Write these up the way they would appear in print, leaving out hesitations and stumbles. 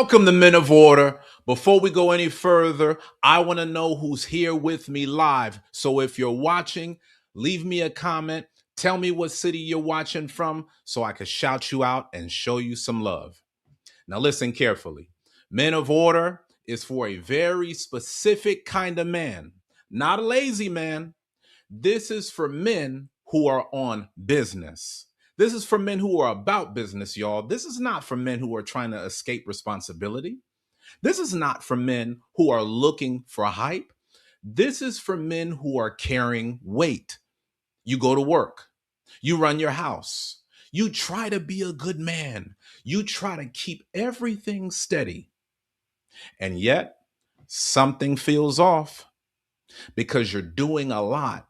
Welcome to Men of Order. Before we go any further, I want to know who's here with me live. So if you're watching, leave me a comment. Tell me what city you're watching from so I can shout you out and show you some love. Now listen carefully. Men of Order is for a very specific kind of man, not a lazy man. This is for men who are on business. This is for men who are about business, y'all. This is not for men who are trying to escape responsibility. This is not for men who are looking for hype. This is for men who are carrying weight. You go to work, you run your house, you try to be a good man, you try to keep everything steady. And yet, something feels off because you're doing a lot,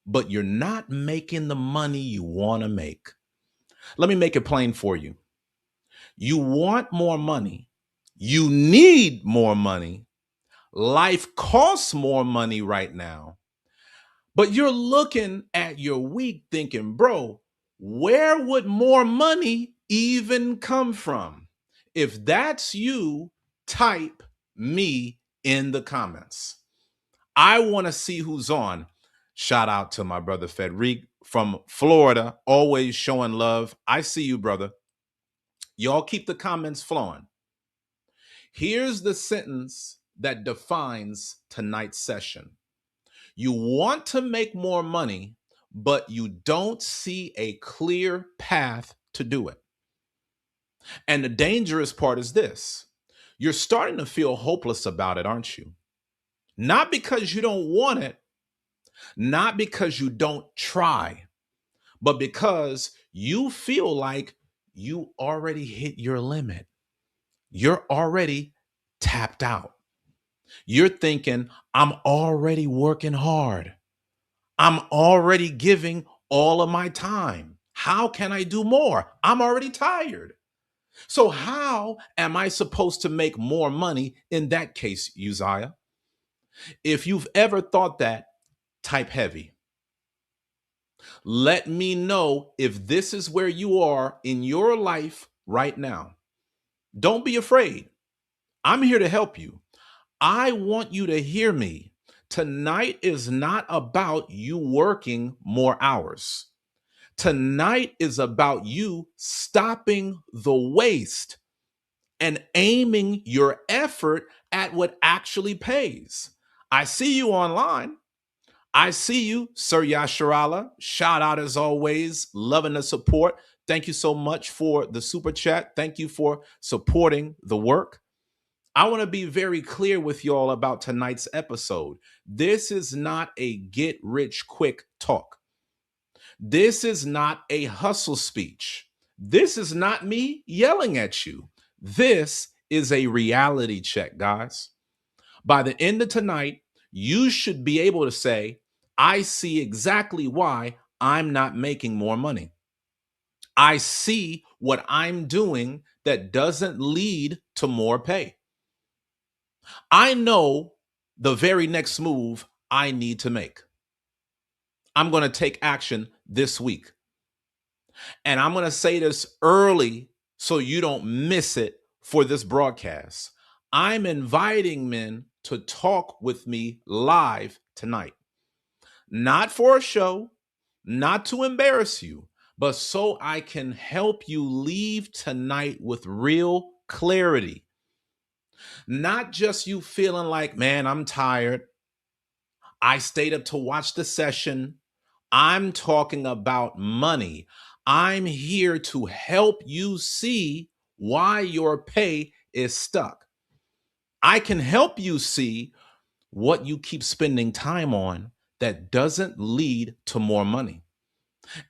but you're not making the money you want to make. Let me make it plain for you. You want more money. You need more money. Life costs more money right now. But you're looking at your week thinking, bro, where would more money even come from? If that's you, type me in the comments. I want to see who's on. Shout out to my brother Federic from Florida, always showing love. I see you, brother. Y'all keep the comments flowing. Here's the sentence that defines tonight's session. You want to make more money, but you don't see a clear path to do it. And the dangerous part is this. You're starting to feel hopeless about it, aren't you? Not because you don't want it, not because you don't try, but because you feel like you already hit your limit. You're already tapped out. You're thinking, I'm already working hard. I'm already giving all of my time. How can I do more? I'm already tired. So how am I supposed to make more money in that case, Uzziah? If you've ever thought that, type heavy. Let me know if this is where you are in your life right now. Don't be afraid. I'm here to help you. I want you to hear me. Tonight is not about you working more hours. Tonight is about you stopping the waste and aiming your effort at what actually pays. I see you online. I see you, Sir Yasharala. Shout out as always, loving the support. Thank you so much for the super chat. Thank you for supporting the work. I want to be very clear with y'all about tonight's episode. This is not a get rich quick talk. This is not a hustle speech. This is not me yelling at you. This is a reality check, guys. By the end of tonight, you should be able to say, I see exactly why I'm not making more money. I see what I'm doing that doesn't lead to more pay. I know the very next move I need to make. I'm going to take action this week. And I'm going to say this early so you don't miss it for this broadcast. I'm inviting men to talk with me live tonight. Not for a show, not to embarrass you, but so I can help you leave tonight with real clarity. Not just you feeling like, man, I'm tired. I stayed up to watch the session. I'm talking about money. I'm here to help you see why your pay is stuck. I can help you see what you keep spending time on that doesn't lead to more money.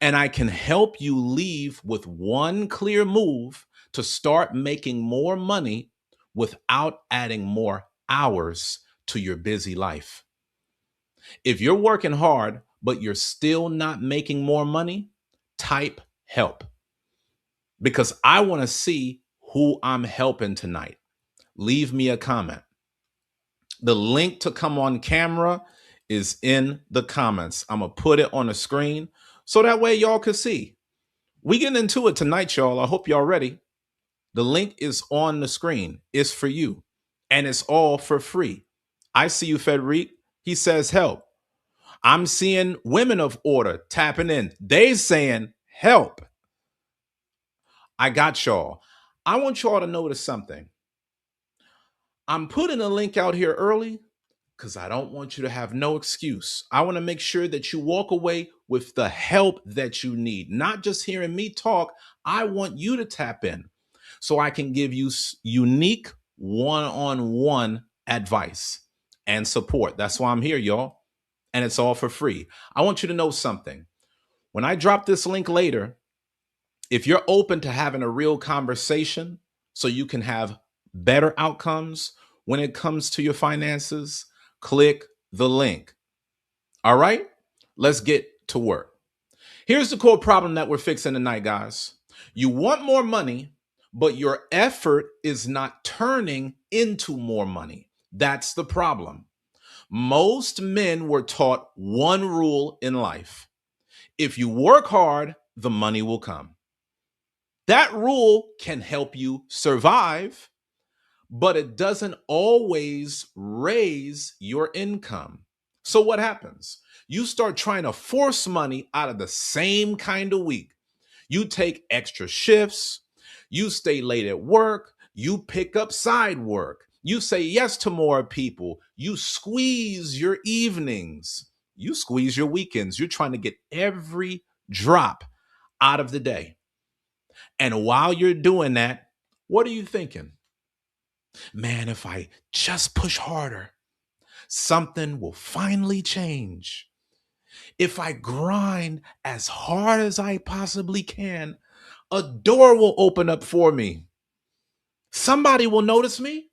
And I can help you leave with one clear move to start making more money without adding more hours to your busy life. If you're working hard, but you're still not making more money, type help. Because I want to see who I'm helping tonight. Leave me a comment. The link to come on camera is in the comments. I'm going to put it on the screen so that way y'all can see. We getting into it tonight, y'all. I hope y'all ready. The link is on the screen. It's for you. And it's all for free. I see you, Frederic. He says help. I'm seeing women of order tapping in. They saying help. I got y'all. I want y'all to notice something. I'm putting a link out here early because I don't want you to have no excuse. I want to make sure that you walk away with the help that you need, not just hearing me talk. I want you to tap in so I can give you unique one-on-one advice and support. That's why I'm here, y'all. And it's all for free. I want you to know something. When I drop this link later, if you're open to having a real conversation so you can have better outcomes when it comes to your finances, click the link. All right, let's get to work. Here's the core problem that we're fixing tonight, guys. You want more money, but your effort is not turning into more money. That's the problem. Most men were taught one rule in life. If you work hard, the money will come. That rule can help you survive, but it doesn't always raise your income. So what happens? You start trying to force money out of the same kind of week. You take extra shifts, you stay late at work, you pick up side work, you say yes to more people, you squeeze your evenings, you squeeze your weekends. You're trying to get every drop out of the day. And while you're doing that, what are you thinking? Man, if I just push harder, something will finally change. If I grind as hard as I possibly can, a door will open up for me. Somebody will notice me.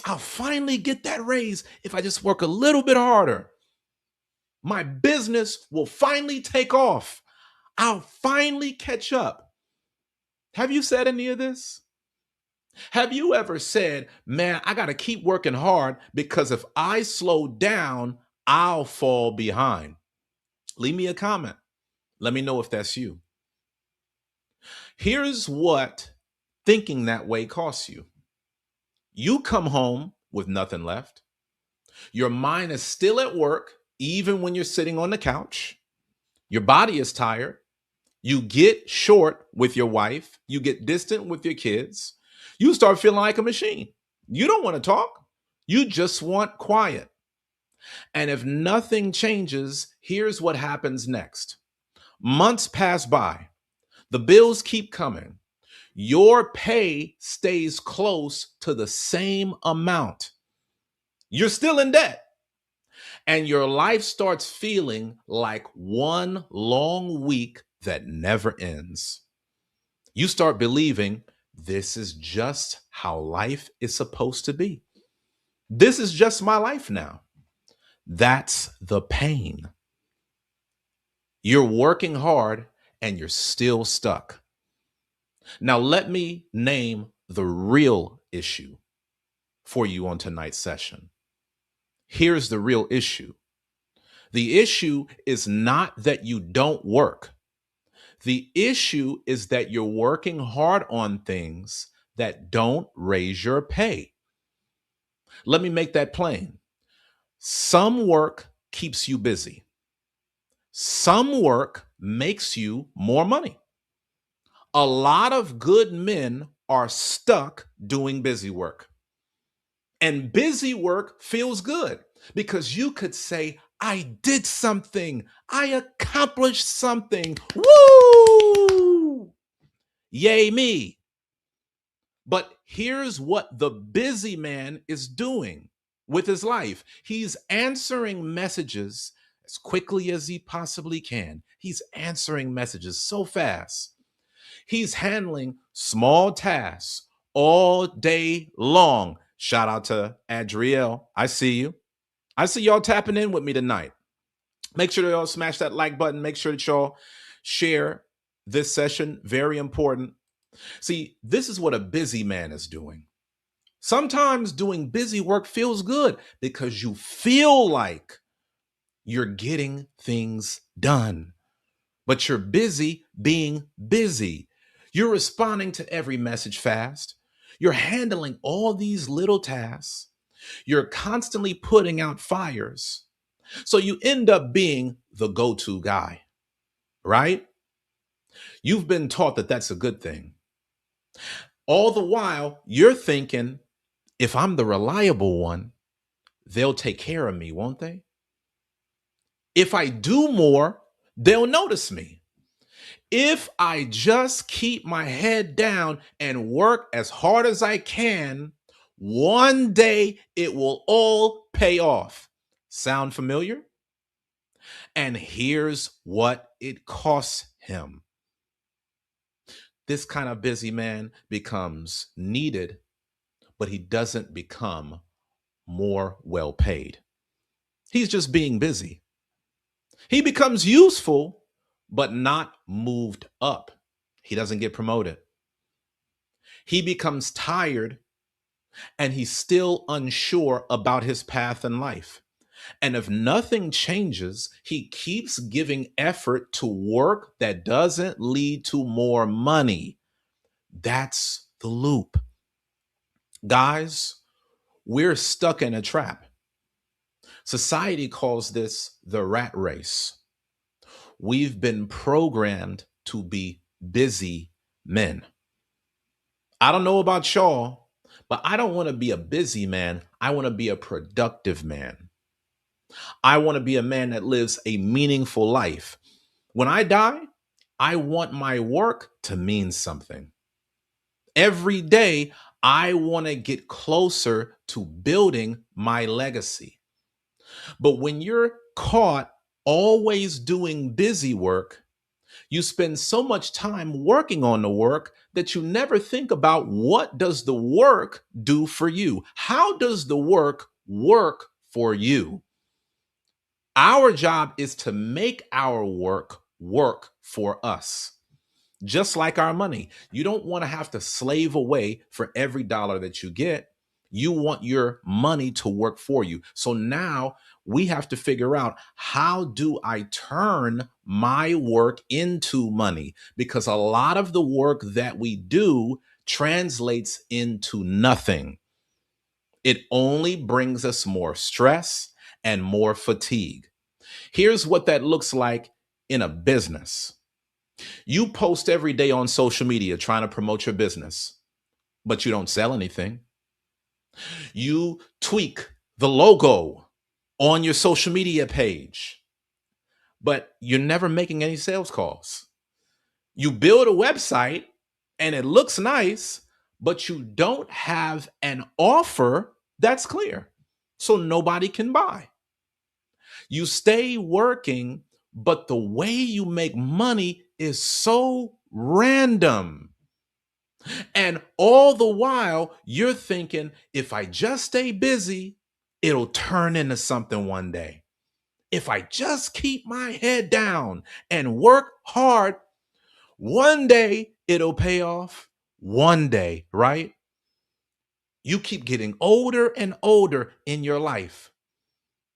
I'll finally get that raise if I just work a little bit harder. My business will finally take off. I'll finally catch up. Have you said any of this? Have you ever said, man, I got to keep working hard because if I slow down, I'll fall behind? Leave me a comment. Let me know if that's you. Here's what thinking that way costs you. You come home with nothing left. Your mind is still at work, even when you're sitting on the couch. Your body is tired. You get short with your wife. You get distant with your kids. You start feeling like a machine. You don't want to talk. You just want quiet. And if nothing changes, here's what happens next. Months pass by. The bills keep coming. Your pay stays close to the same amount. You're still in debt. And your life starts feeling like one long week that never ends. You start believing this is just how life is supposed to be. This is just my life now. That's the pain. You're working hard and you're still stuck. Now, let me name the real issue for you on tonight's session. Here's the real issue. The issue is not that you don't work. The issue is that you're working hard on things that don't raise your pay. Let me make that plain. Some work keeps you busy. Some work makes you more money. A lot of good men are stuck doing busy work. And busy work feels good because you could say, I did something. I accomplished something. Woo! Yay me. But here's what the busy man is doing with his life. He's answering messages as quickly as he possibly can. He's answering messages so fast. He's handling small tasks all day long. Shout out to Adrielle. I see you. I see y'all tapping in with me tonight. Make sure that y'all smash that like button. Make sure that y'all share this session. Very important. See, this is what a busy man is doing. Sometimes doing busy work feels good because you feel like you're getting things done, but you're busy being busy. You're responding to every message fast. You're handling all these little tasks. You're constantly putting out fires. So you end up being the go to guy, right? You've been taught that that's a good thing. All the while, you're thinking, if I'm the reliable one, they'll take care of me, won't they? If I do more, they'll notice me. If I just keep my head down and work as hard as I can, one day it will all pay off. Sound familiar? And here's what it costs him. This kind of busy man becomes needed, but he doesn't become more well paid. He's just being busy. He becomes useful, but not moved up. He doesn't get promoted. He becomes tired and he's still unsure about his path in life. And if nothing changes, he keeps giving effort to work that doesn't lead to more money. That's the loop. Guys, we're stuck in a trap. Society calls this the rat race. We've been programmed to be busy men. I don't know about y'all, but I don't want to be a busy man. I want to be a productive man. I want to be a man that lives a meaningful life. When I die, I want my work to mean something. Every day, I want to get closer to building my legacy. But when you're caught always doing busy work, you spend so much time working on the work that you never think about what does the work do for you? How does the work for you? Our job is to make our work for us. Just like our money. You don't want to have to slave away for every dollar that you get. You want your money to work for you. So now we have to figure out, how do I turn my work into money? Because a lot of the work that we do translates into nothing. It only brings us more stress and more fatigue. Here's what that looks like in a business. You post every day on social media trying to promote your business, but you don't sell anything. You tweak the logo on your social media page, but you're never making any sales calls. You build a website and it looks nice, but you don't have an offer that's clear, so nobody can buy. You stay working, but the way you make money is so random. And all the while, you're thinking, if I just stay busy, it'll turn into something one day. If I just keep my head down and work hard, one day it'll pay off. One day, right? You keep getting older and older in your life,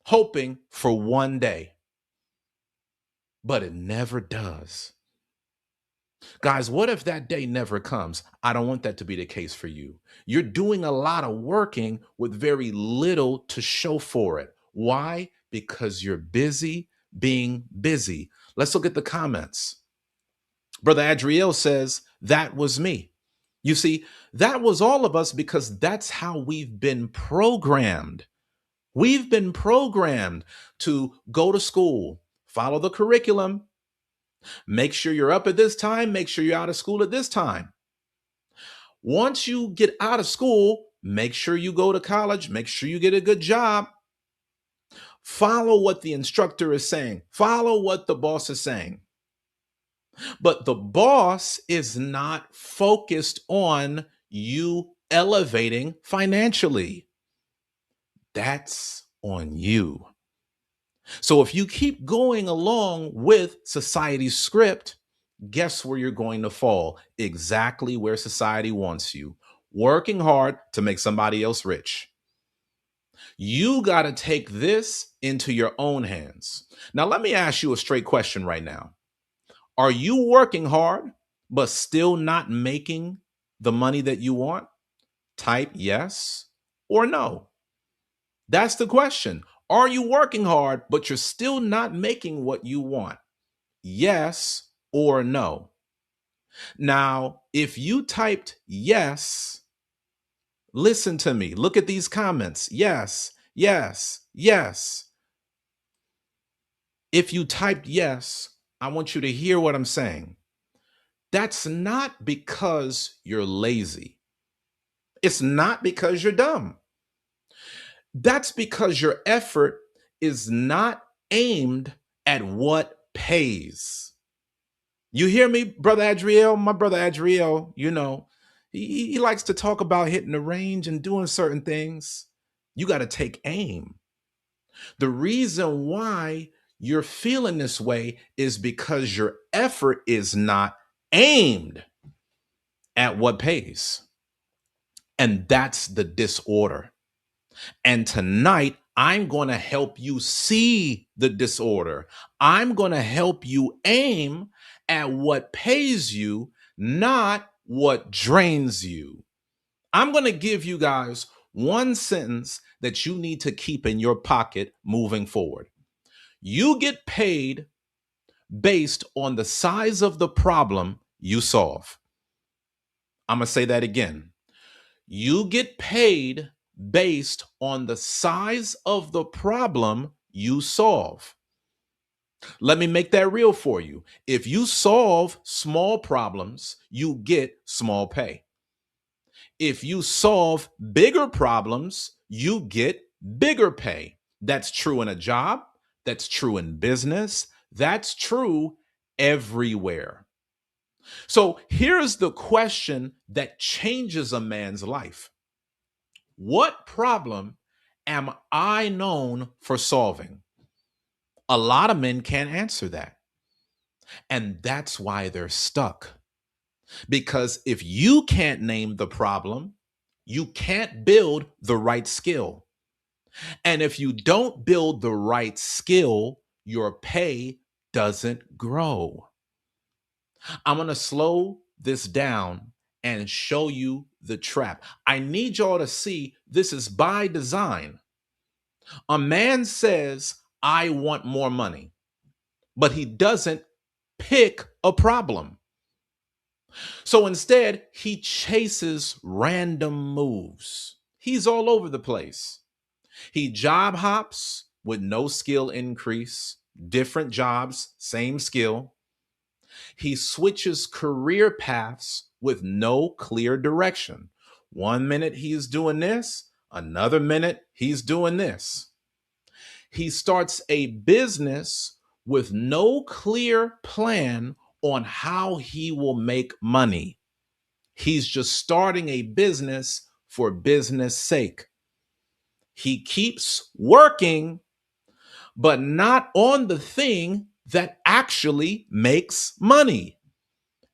hoping for one day, but it never does. Guys, what if that day never comes? I don't want that to be the case for you. You're doing a lot of working with very little to show for it. Why? Because you're busy being busy. Let's look at the comments. Brother Adriel says, that was me. You see, that was all of us because that's how we've been programmed. We've been programmed to go to school, follow the curriculum, make sure you're up at this time, make sure you're out of school at this time. Once you get out of school, make sure you go to college, make sure you get a good job. Follow what the instructor is saying, follow what the boss is saying. But the boss is not focused on you elevating financially. That's on you. So if you keep going along with society's script, guess where you're going to fall? Exactly where society wants you, working hard to make somebody else rich. You got to take this into your own hands. Now, let me ask you a straight question right now. Are you working hard but still not making the money that you want? Type yes or no. That's the question. Are you working hard, but you're still not making what you want? Yes or no. Now, if you typed yes, listen to me. Look at these comments. Yes, yes, yes. If you typed yes, I want you to hear what I'm saying. That's not because you're lazy. It's not because you're dumb. That's because your effort is not aimed at what pays. You hear me, Brother Adriel? My brother Adriel, he likes to talk about hitting the range and doing certain things. You got to take aim. The reason why you're feeling this way is because your effort is not aimed at what pays. And that's the disorder. And tonight, I'm going to help you see the disorder. I'm going to help you aim at what pays you, not what drains you. I'm going to give you guys one sentence that you need to keep in your pocket moving forward. You get paid based on the size of the problem you solve. I'm going to say that again. You get paid based on the size of the problem you solve. Let me make that real for you. If you solve small problems, you get small pay. If you solve bigger problems, you get bigger pay. That's true in a job. That's true in business. That's true everywhere. So here's the question that changes a man's life. What problem am I known for solving? A lot of men can't answer that. And that's why they're stuck. Because if you can't name the problem, you can't build the right skill. And if you don't build the right skill, your pay doesn't grow. I'm going to slow this down and show you the trap. I need y'all to see this is by design. A man says, I want more money, but he doesn't pick a problem. So instead, he chases random moves. He's all over the place. He job hops with no skill increase, different jobs, same skill. He switches career paths with no clear direction. One minute he's doing this, another minute he's doing this. He starts a business with no clear plan on how he will make money. He's just starting a business for business sake. He keeps working, but not on the thing that actually makes money.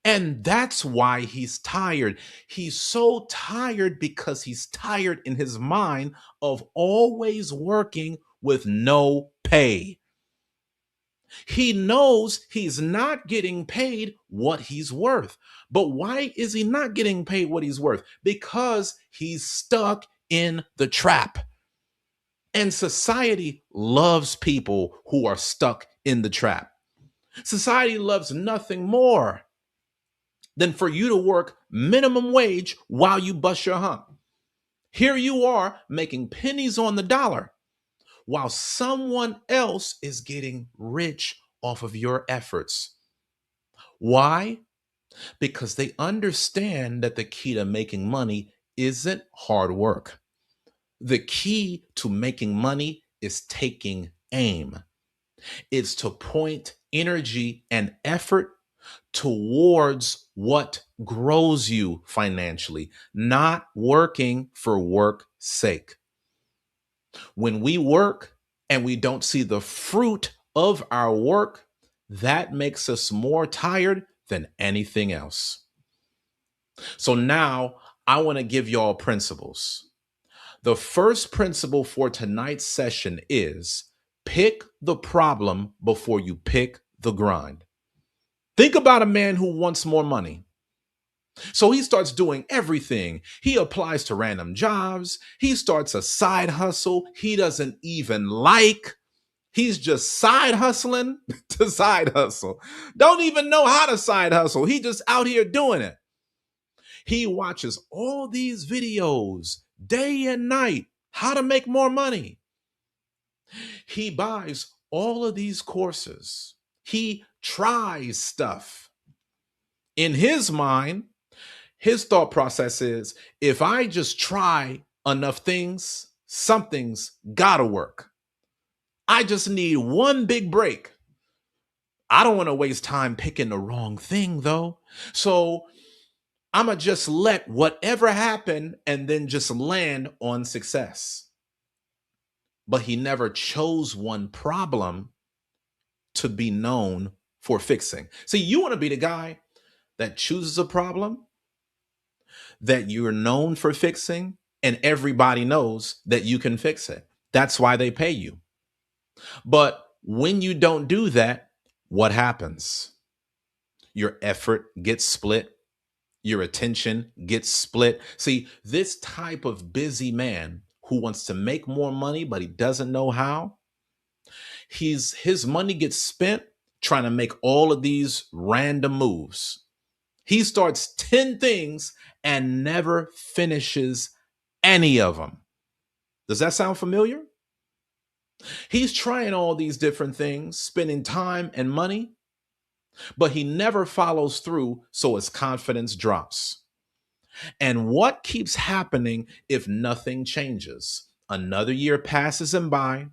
And that's why he's tired. He's so tired because he's tired in his mind of always working with no pay. He knows he's not getting paid what he's worth. But why is he not getting paid what he's worth? Because he's stuck in the trap. And society loves people who are stuck in the trap. Society loves nothing more than for you to work minimum wage while you bust your hump. Here you are making pennies on the dollar while someone else is getting rich off of your efforts. Why? Because they understand that the key to making money isn't hard work. The key to making money is taking aim. It's to point energy and effort towards what grows you financially, not working for work's sake. When we work and we don't see the fruit of our work, that makes us more tired than anything else. So now I want to give y'all principles. The first principle for tonight's session is pick the problem before you pick the grind. Think about a man who wants more money. So he starts doing everything. He applies to random jobs. He starts a side hustle he doesn't even like. He's just side hustling to side hustle. Don't even know how to side hustle. He just out here doing it. He watches all these videos day and night, how to make more money. He buys all of these courses. He tries stuff. In his mind, his thought process is if I just try enough things, something's gotta work. I just need one big break. I don't want to waste time picking the wrong thing though. So I'm going to just let whatever happen and then just land on success. But he never chose one problem to be known for fixing. See, you want to be the guy that chooses a problem that you're known for fixing, and everybody knows that you can fix it. That's why they pay you. But when you don't do that, what happens? Your effort gets split. Your attention gets split. See, this type of busy man who wants to make more money, but he doesn't know how, his money gets spent trying to make all of these random moves. He starts 10 things and never finishes any of them. Does that sound familiar? He's trying all these different things, spending time and money, but he never follows through, so his confidence drops. And what keeps happening if nothing changes? Another year passes him by.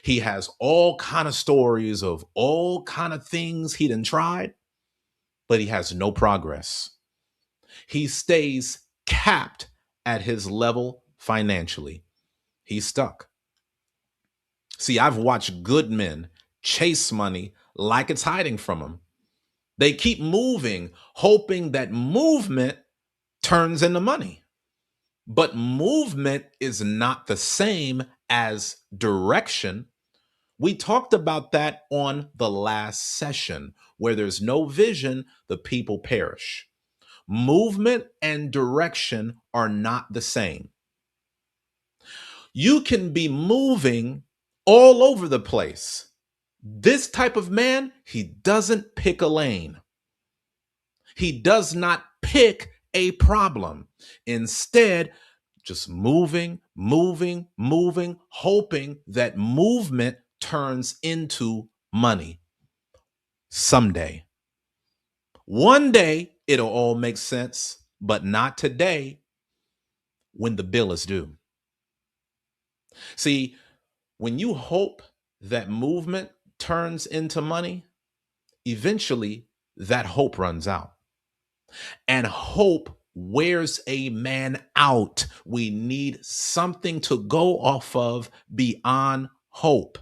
He has all kind of stories of all kind of things he done tried, but he has no progress. He stays capped at his level financially. He's stuck. See, I've watched good men chase money like it's hiding from them. They keep moving, hoping that movement turns into money. But movement is not the same as direction. We talked about that on the last session. Where there's no vision, the people perish. Movement and direction are not the same. You can be moving all over the place. This type of man, he doesn't pick a lane. He does not pick a problem. Instead, just moving, hoping that movement turns into money. Someday. One day, it'll all make sense, but not today when the bill is due. See, when you hope that movement turns into money, eventually that hope runs out. And hope wears a man out. We need something to go off of beyond hope.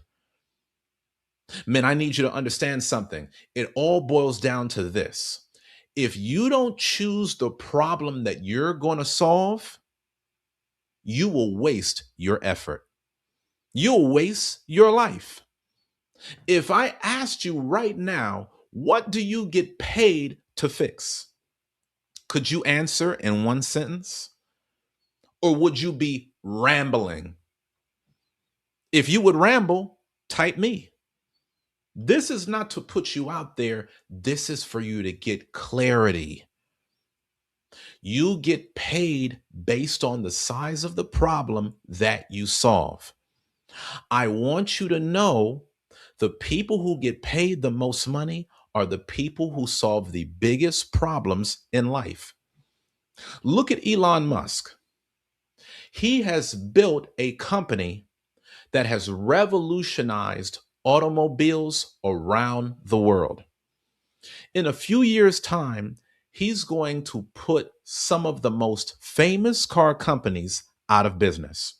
Men, I need you to understand something. It all boils down to this. If you don't choose the problem that you're going to solve, you will waste your effort. You'll waste your life. If I asked you right now, what do you get paid to fix? Could you answer in one sentence? Or would you be rambling? If you would ramble, type me. This is not to put you out there. This is for you to get clarity. You get paid based on the size of the problem that you solve. I want you to know the people who get paid the most money are the people who solve the biggest problems in life. Look at Elon Musk. He has built a company that has revolutionized automobiles around the world. In a few years' time, he's going to put some of the most famous car companies out of business.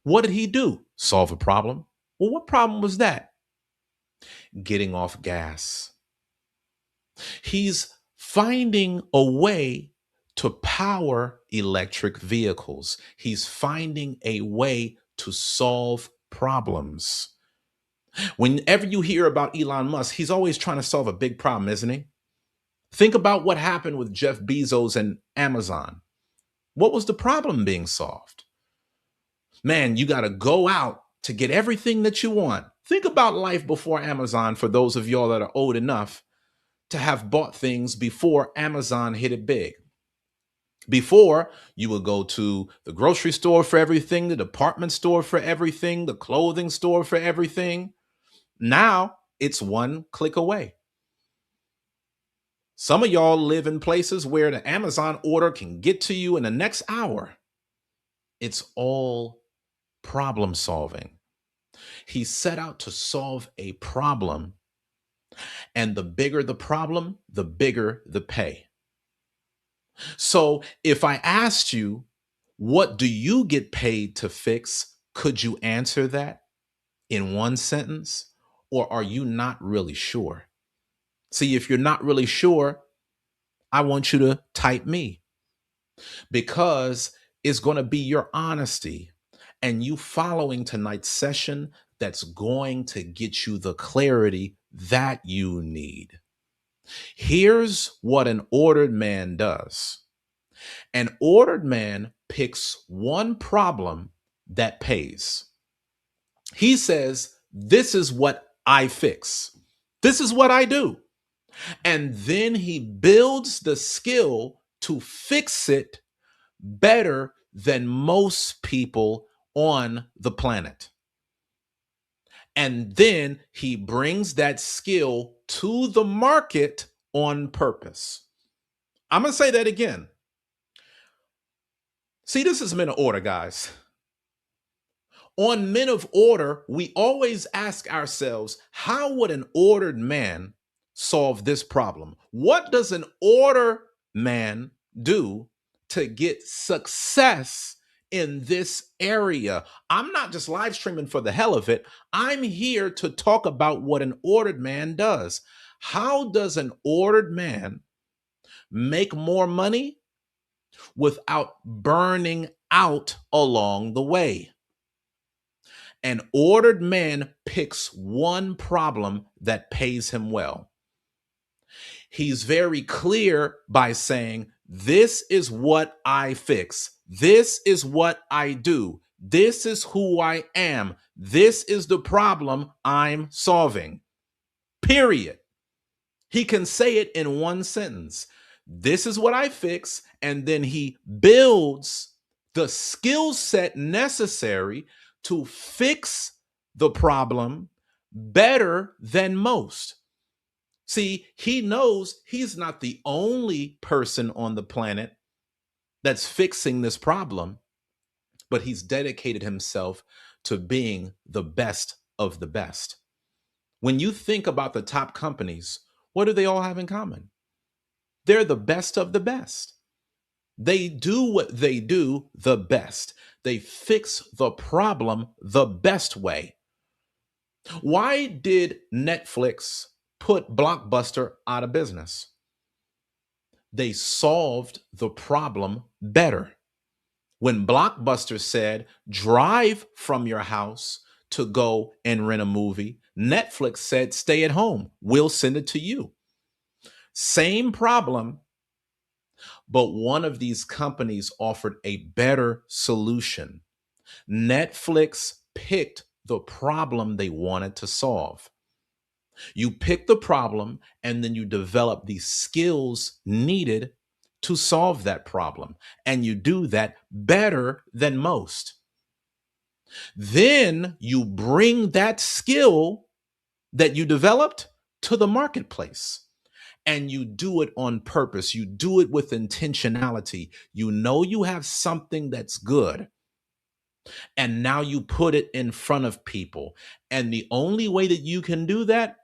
What did he do? Solve a problem. Well, what problem was that? Getting off gas. He's finding a way to power electric vehicles. He's finding a way to solve problems. Whenever you hear about Elon Musk, he's always trying to solve a big problem, isn't he? Think about what happened with Jeff Bezos and Amazon. What was the problem being solved? Man, you got to go out to get everything that you want. Think about life before Amazon for those of y'all that are old enough to have bought things before Amazon hit it big. Before, you would go to the grocery store for everything, the department store for everything, the clothing store for everything. Now, it's one click away. Some of y'all live in places where the Amazon order can get to you in the next hour. It's all problem solving. He set out to solve a problem, and the bigger the problem, the bigger the pay. So if I asked you, what do you get paid to fix? Could you answer that in one sentence? Or are you not really sure? See, if you're not really sure, I want you to type me, because it's going to be your honesty and you following tonight's session that's going to get you the clarity that you need. Here's what an ordered man does. An ordered man picks one problem that pays. He says, this is what I fix. This is what I do. And then he builds the skill to fix it better than most people on the planet. And then he brings that skill to the market on purpose. I'm going to say that again. See, this is Men of Order, guys. On Men of Order, we always ask ourselves, how would an ordered man solve this problem? What does an ordered man do to get success in this area? I'm not just live streaming for the hell of it. I'm here to talk about what an ordered man does. How does an ordered man make more money without burning out along the way? An ordered man picks one problem that pays him well. He's very clear by saying, this is what I fix. This is what I do. This is who I am. This is the problem I'm solving. Period. He can say it in one sentence. This is what I fix. And then he builds the skill set necessary to fix the problem better than most. See, he knows he's not the only person on the planet that's fixing this problem, but he's dedicated himself to being the best of the best. When you think about the top companies, what do they all have in common? They're the best of the best. They do what they do the best. They fix the problem the best way. Why did Netflix put Blockbuster out of business? They solved the problem better. When Blockbuster said, drive from your house to go and rent a movie, Netflix said, stay at home. We'll send it to you. Same problem, but one of these companies offered a better solution. Netflix picked the problem they wanted to solve. You pick the problem and then you develop the skills needed to solve that problem. And you do that better than most. Then you bring that skill that you developed to the marketplace. And you do it on purpose. You do it with intentionality. You know you have something that's good. And now you put it in front of people. And the only way that you can do that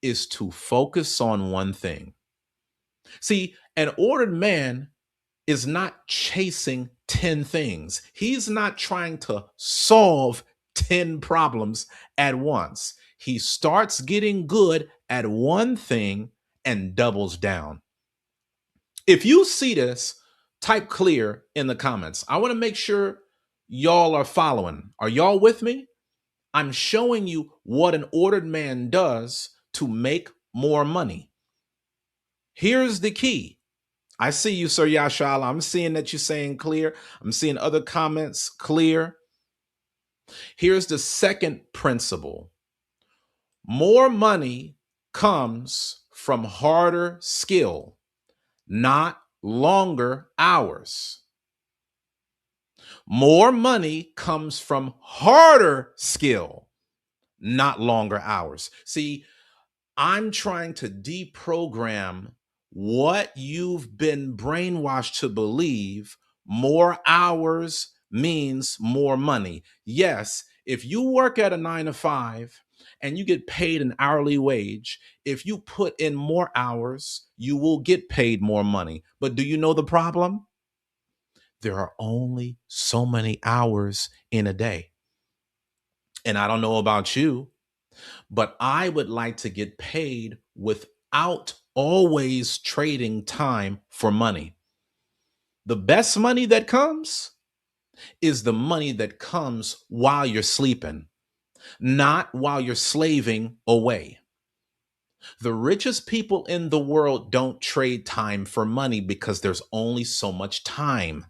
is to focus on one thing. See, an ordered man is not chasing 10 things. He's not trying to solve 10 problems at once. He starts getting good at one thing and doubles down. If you see this, type clear in the comments. I want to make sure y'all are following. Are y'all with me? I'm showing you what an ordered man does to make more money. Here's the key. I see you, Sir Yashala. I'm seeing that you're saying clear. I'm seeing other comments clear. Here's the second principle. More money comes from harder skill, not longer hours. More money comes from harder skill, not longer hours. See, I'm trying to deprogram what you've been brainwashed to believe. More hours means more money. Yes, if you work at a 9 to 5 and you get paid an hourly wage, if you put in more hours, you will get paid more money. But do you know the problem? There are only so many hours in a day. And I don't know about you, but I would like to get paid without always trading time for money. The best money that comes is the money that comes while you're sleeping, not while you're slaving away. The richest people in the world don't trade time for money because there's only so much time.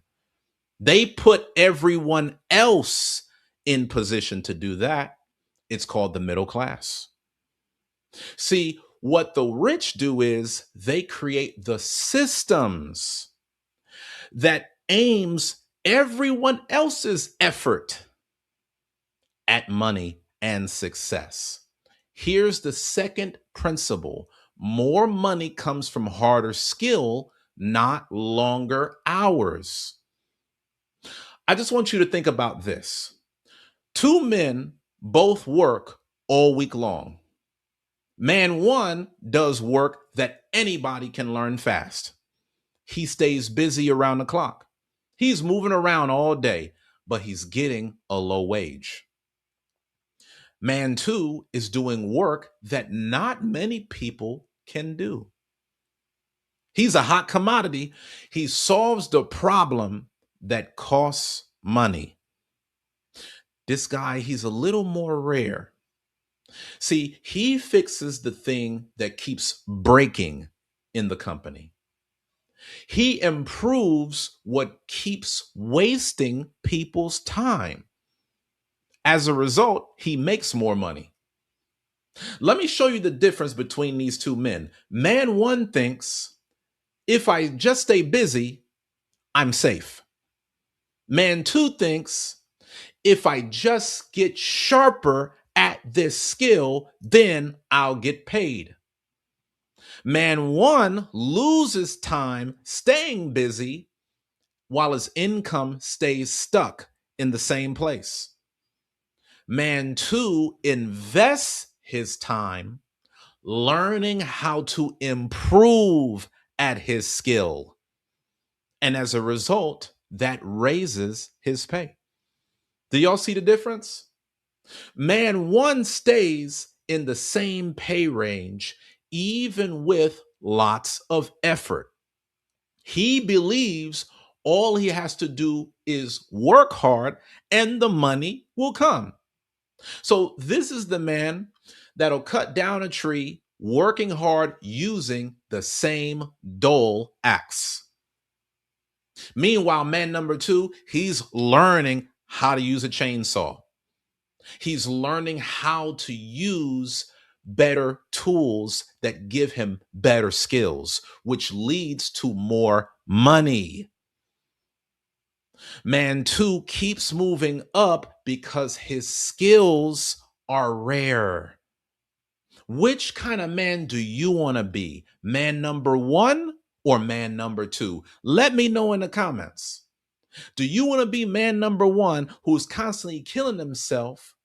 They put everyone else in position to do that. It's called the middle class. See, what the rich do is they create the systems that aims everyone else's effort at money and success. Here's the second principle. More money comes from harder skill, not longer hours. I just want you to think about this. Two men both work all week long. Man one does work that anybody can learn fast. He stays busy around the clock. He's moving around all day, but he's getting a low wage. Man two is doing work that not many people can do. He's a hot commodity. He solves the problem that costs money. This guy, he's a little more rare. See, he fixes the thing that keeps breaking in the company. He improves what keeps wasting people's time. As a result, he makes more money. Let me show you the difference between these two men. Man one thinks, if I just stay busy, I'm safe. Man two thinks, if I just get sharper at this skill, then I'll get paid. Man one loses time staying busy while his income stays stuck in the same place. Man two invests his time learning how to improve at his skill. And as a result, that raises his pay. Do y'all see the difference? Man one stays in the same pay range, even with lots of effort. He believes all he has to do is work hard and the money will come. So this is the man that'll cut down a tree working hard using the same dull axe. Meanwhile, man number two, he's learning how to use a chainsaw. He's learning how to use better tools that give him better skills, which leads to more money. Man two keeps moving up because his skills are rare. Which kind of man do you want to be? Man number one or man number two? Let me know in the comments. Do you want to be man number one who's constantly killing himself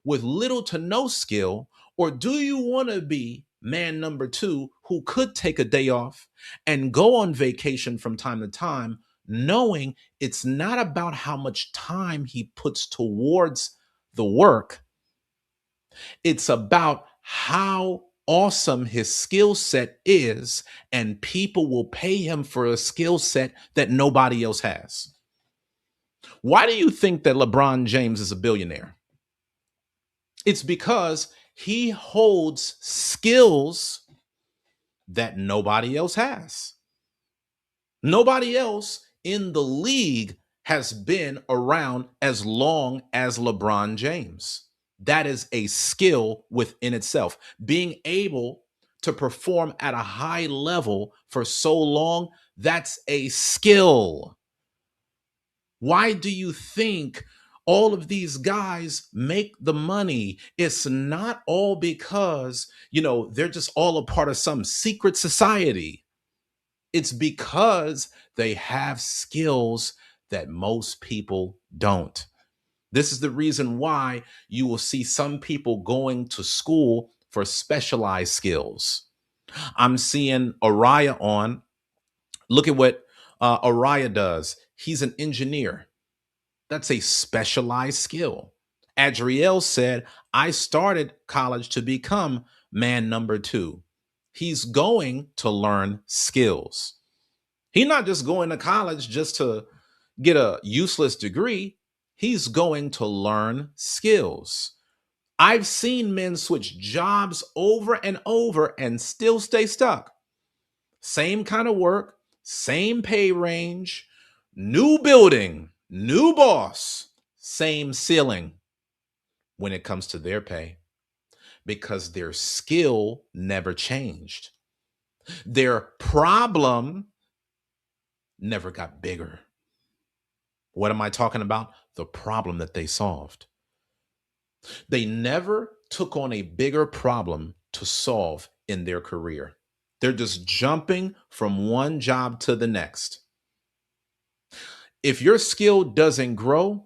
with little to no skill? Or do you want to be man number two who could take a day off and go on vacation from time to time, knowing it's not about how much time he puts towards the work, it's about how awesome his skill set is, and people will pay him for a skill set that nobody else has. Why do you think that LeBron James is a billionaire? It's because he holds skills that nobody else has. Nobody else in the league has been around as long as LeBron James. That is a skill within itself. Being able to perform at a high level for so long, that's a skill. Why do you think all of these guys make the money? It's not all because, they're just all a part of some secret society. It's because they have skills that most people don't. This is the reason why you will see some people going to school for specialized skills. I'm seeing Araya on. Look at what Araya does. He's an engineer. That's a specialized skill. Adriel said, I started college to become man number two. He's going to learn skills. He's not just going to college just to get a useless degree. He's going to learn skills. I've seen men switch jobs over and over and still stay stuck. Same kind of work, same pay range, new building, new boss, same ceiling when it comes to their pay because their skill never changed. Their problem never got bigger. What am I talking about? The problem that they solved. They never took on a bigger problem to solve in their career. They're just jumping from one job to the next. If your skill doesn't grow,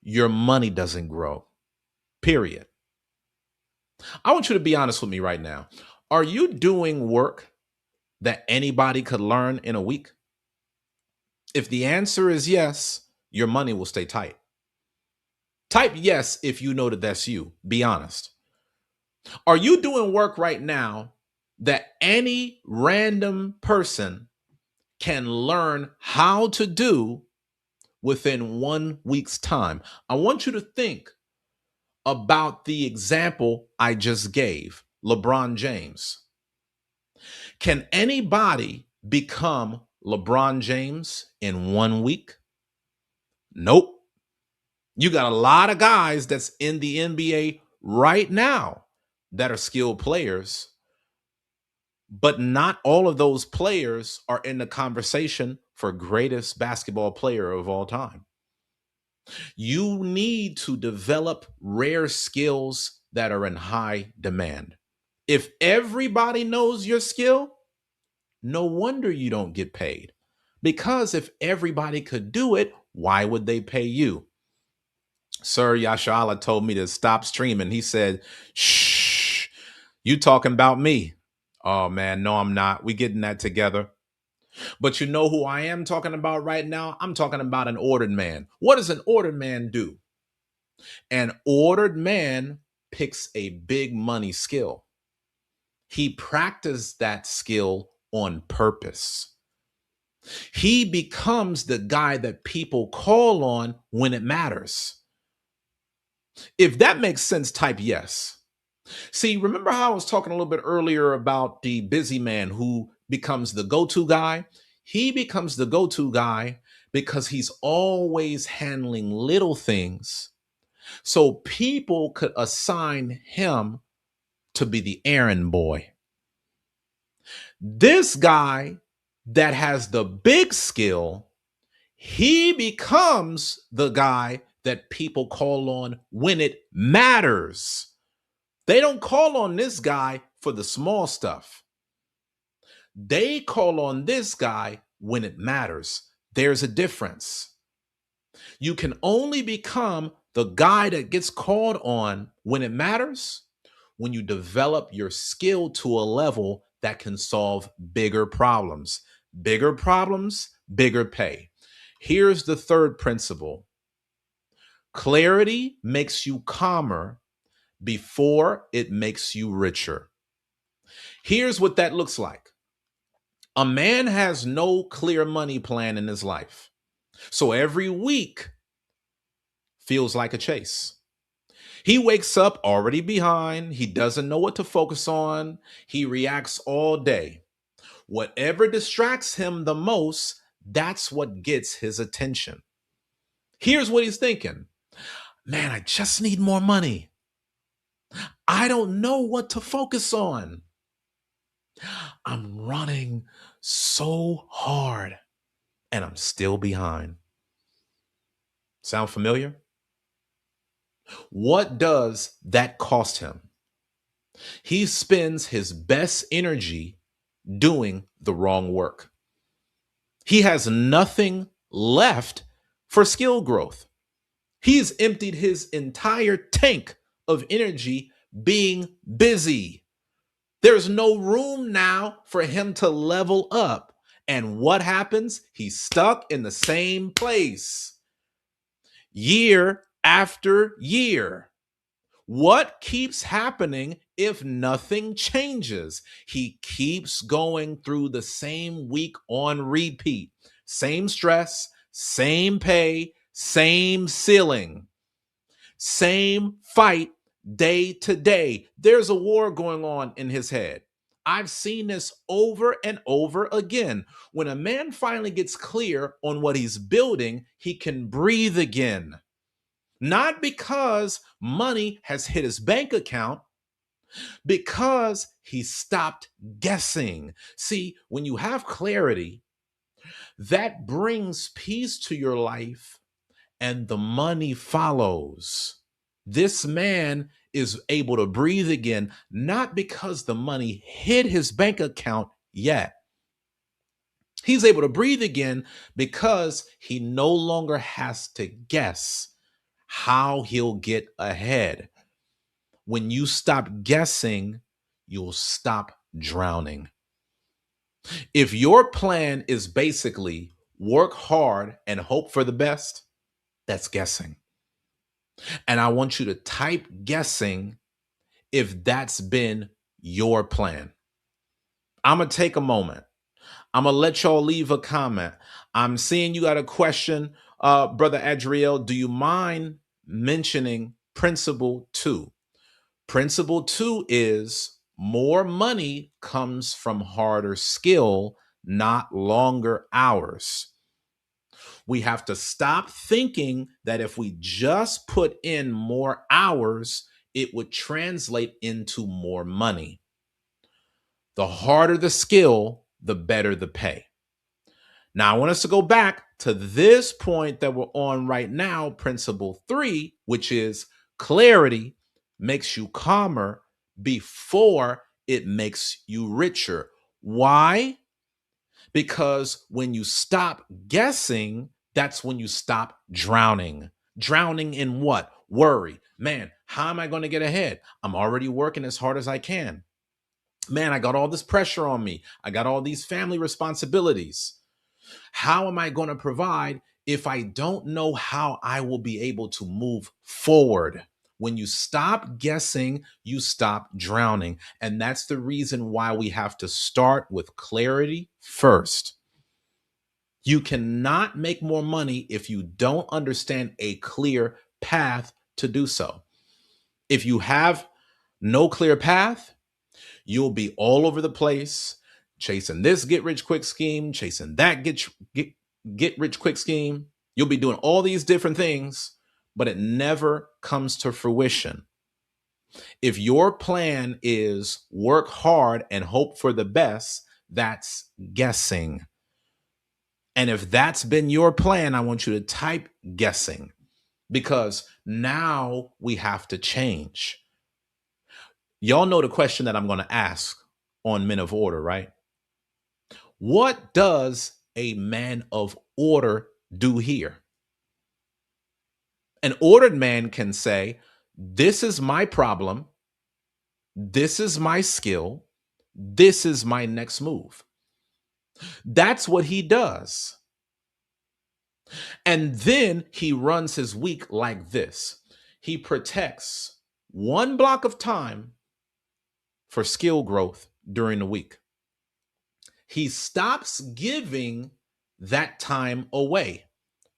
your money doesn't grow. Period. I want you to be honest with me right now. Are you doing work that anybody could learn in a week? If the answer is yes, your money will stay tight. Type yes if you know that that's you. Be honest. Are you doing work right now that any random person can learn how to do within 1 week's time? I want you to think about the example I just gave, LeBron James. Can anybody become LeBron James in 1 week? Nope. You got a lot of guys that's in the NBA right now that are skilled players, but not all of those players are in the conversation for greatest basketball player of all time. You need to develop rare skills that are in high demand. If everybody knows your skill, no wonder you don't get paid. Because if everybody could do it, why would they pay you? Sir Yashala told me to stop streaming. He said, shh, you talking about me. Oh man, no, I'm not. We getting that together. But you know who I am talking about right now? I'm talking about an ordered man. What does an ordered man do? An ordered man picks a big money skill. He practiced that skill on purpose. He becomes the guy that people call on when it matters. If that makes sense, type yes. See, remember how I was talking a little bit earlier about the busy man who becomes the go-to guy? He becomes the go-to guy because he's always handling little things. So people could assign him to be the errand boy. This guy that has the big skill, he becomes the guy that people call on when it matters. They don't call on this guy for the small stuff. They call on this guy when it matters. There's a difference. You can only become the guy that gets called on when it matters when you develop your skill to a level that can solve bigger problems. Bigger problems, bigger pay. Here's the third principle. Clarity makes you calmer before it makes you richer. Here's what that looks like. A man has no clear money plan in his life. So every week feels like a chase. He wakes up already behind. He doesn't know what to focus on. He reacts all day. Whatever distracts him the most, that's what gets his attention. Here's what he's thinking. Man, I just need more money. I don't know what to focus on. I'm running so hard and I'm still behind. Sound familiar? What does that cost him? He spends his best energy doing the wrong work. He has nothing left for skill growth. He's emptied his entire tank of energy being busy. There's no room now for him to level up. And what happens? He's stuck in the same place year after year. What keeps happening if nothing changes? He keeps going through the same week on repeat. Same stress, same pay, same ceiling, same fight day to day. There's a war going on in his head. I've seen this over and over again. When a man finally gets clear on what he's building, he can breathe again. Not because money has hit his bank account, because he stopped guessing. See, when you have clarity, that brings peace to your life and the money follows. This man is able to breathe again, not because the money hit his bank account yet. He's able to breathe again because he no longer has to guess how he'll get ahead. When you stop guessing, you'll stop drowning. If your plan is basically work hard and hope for the best, that's guessing. And I want you to type guessing if that's been your plan. I'm going to take a moment. I'm going to let y'all leave a comment. I'm seeing you got a question, Brother Adriel. Do you mind mentioning principle 2? Principle 2 is more money comes from harder skill, not longer hours. We have to stop thinking that if we just put in more hours, it would translate into more money. The harder the skill, the better the pay. Now, I want us to go back to this point that we're on right now, principle 3, which is clarity makes you calmer before it makes you richer. Why? Because when you stop guessing, that's when you stop drowning. Drowning in what? Worry. Man, how am I going to get ahead? I'm already working as hard as I can. Man, I got all this pressure on me. I got all these family responsibilities. How am I going to provide if I don't know how I will be able to move forward? When you stop guessing, you stop drowning. And that's the reason why we have to start with clarity first. You cannot make more money if you don't understand a clear path to do so. If you have no clear path, you'll be all over the place, chasing this get rich quick scheme, chasing that get rich quick scheme. You'll be doing all these different things, but it never comes to fruition. If your plan is work hard and hope for the best, that's guessing. And if that's been your plan, I want you to type guessing, because now we have to change. Y'all know the question that I'm going to ask on Men of Order, right? What does a man of order do here? An ordered man can say, this is my problem. This is my skill. This is my next move. That's what he does. And then he runs his week like this. He protects one block of time for skill growth during the week. He stops giving that time away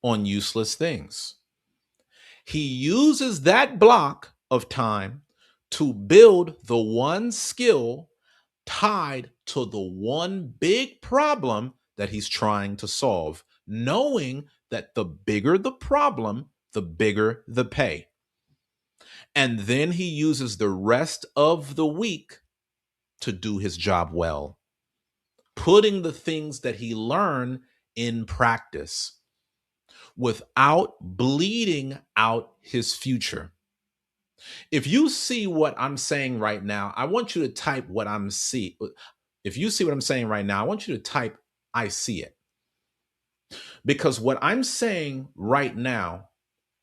on useless things. He uses that block of time to build the one skill tied to the one big problem that he's trying to solve, knowing that the bigger the problem, the bigger the pay. And then he uses the rest of the week to do his job well, putting the things that he learned in practice without bleeding out his future. If you see what I'm saying right now, I want you to type what I'm see. If you see what I'm saying right now, I want you to type I see it. Because what I'm saying right now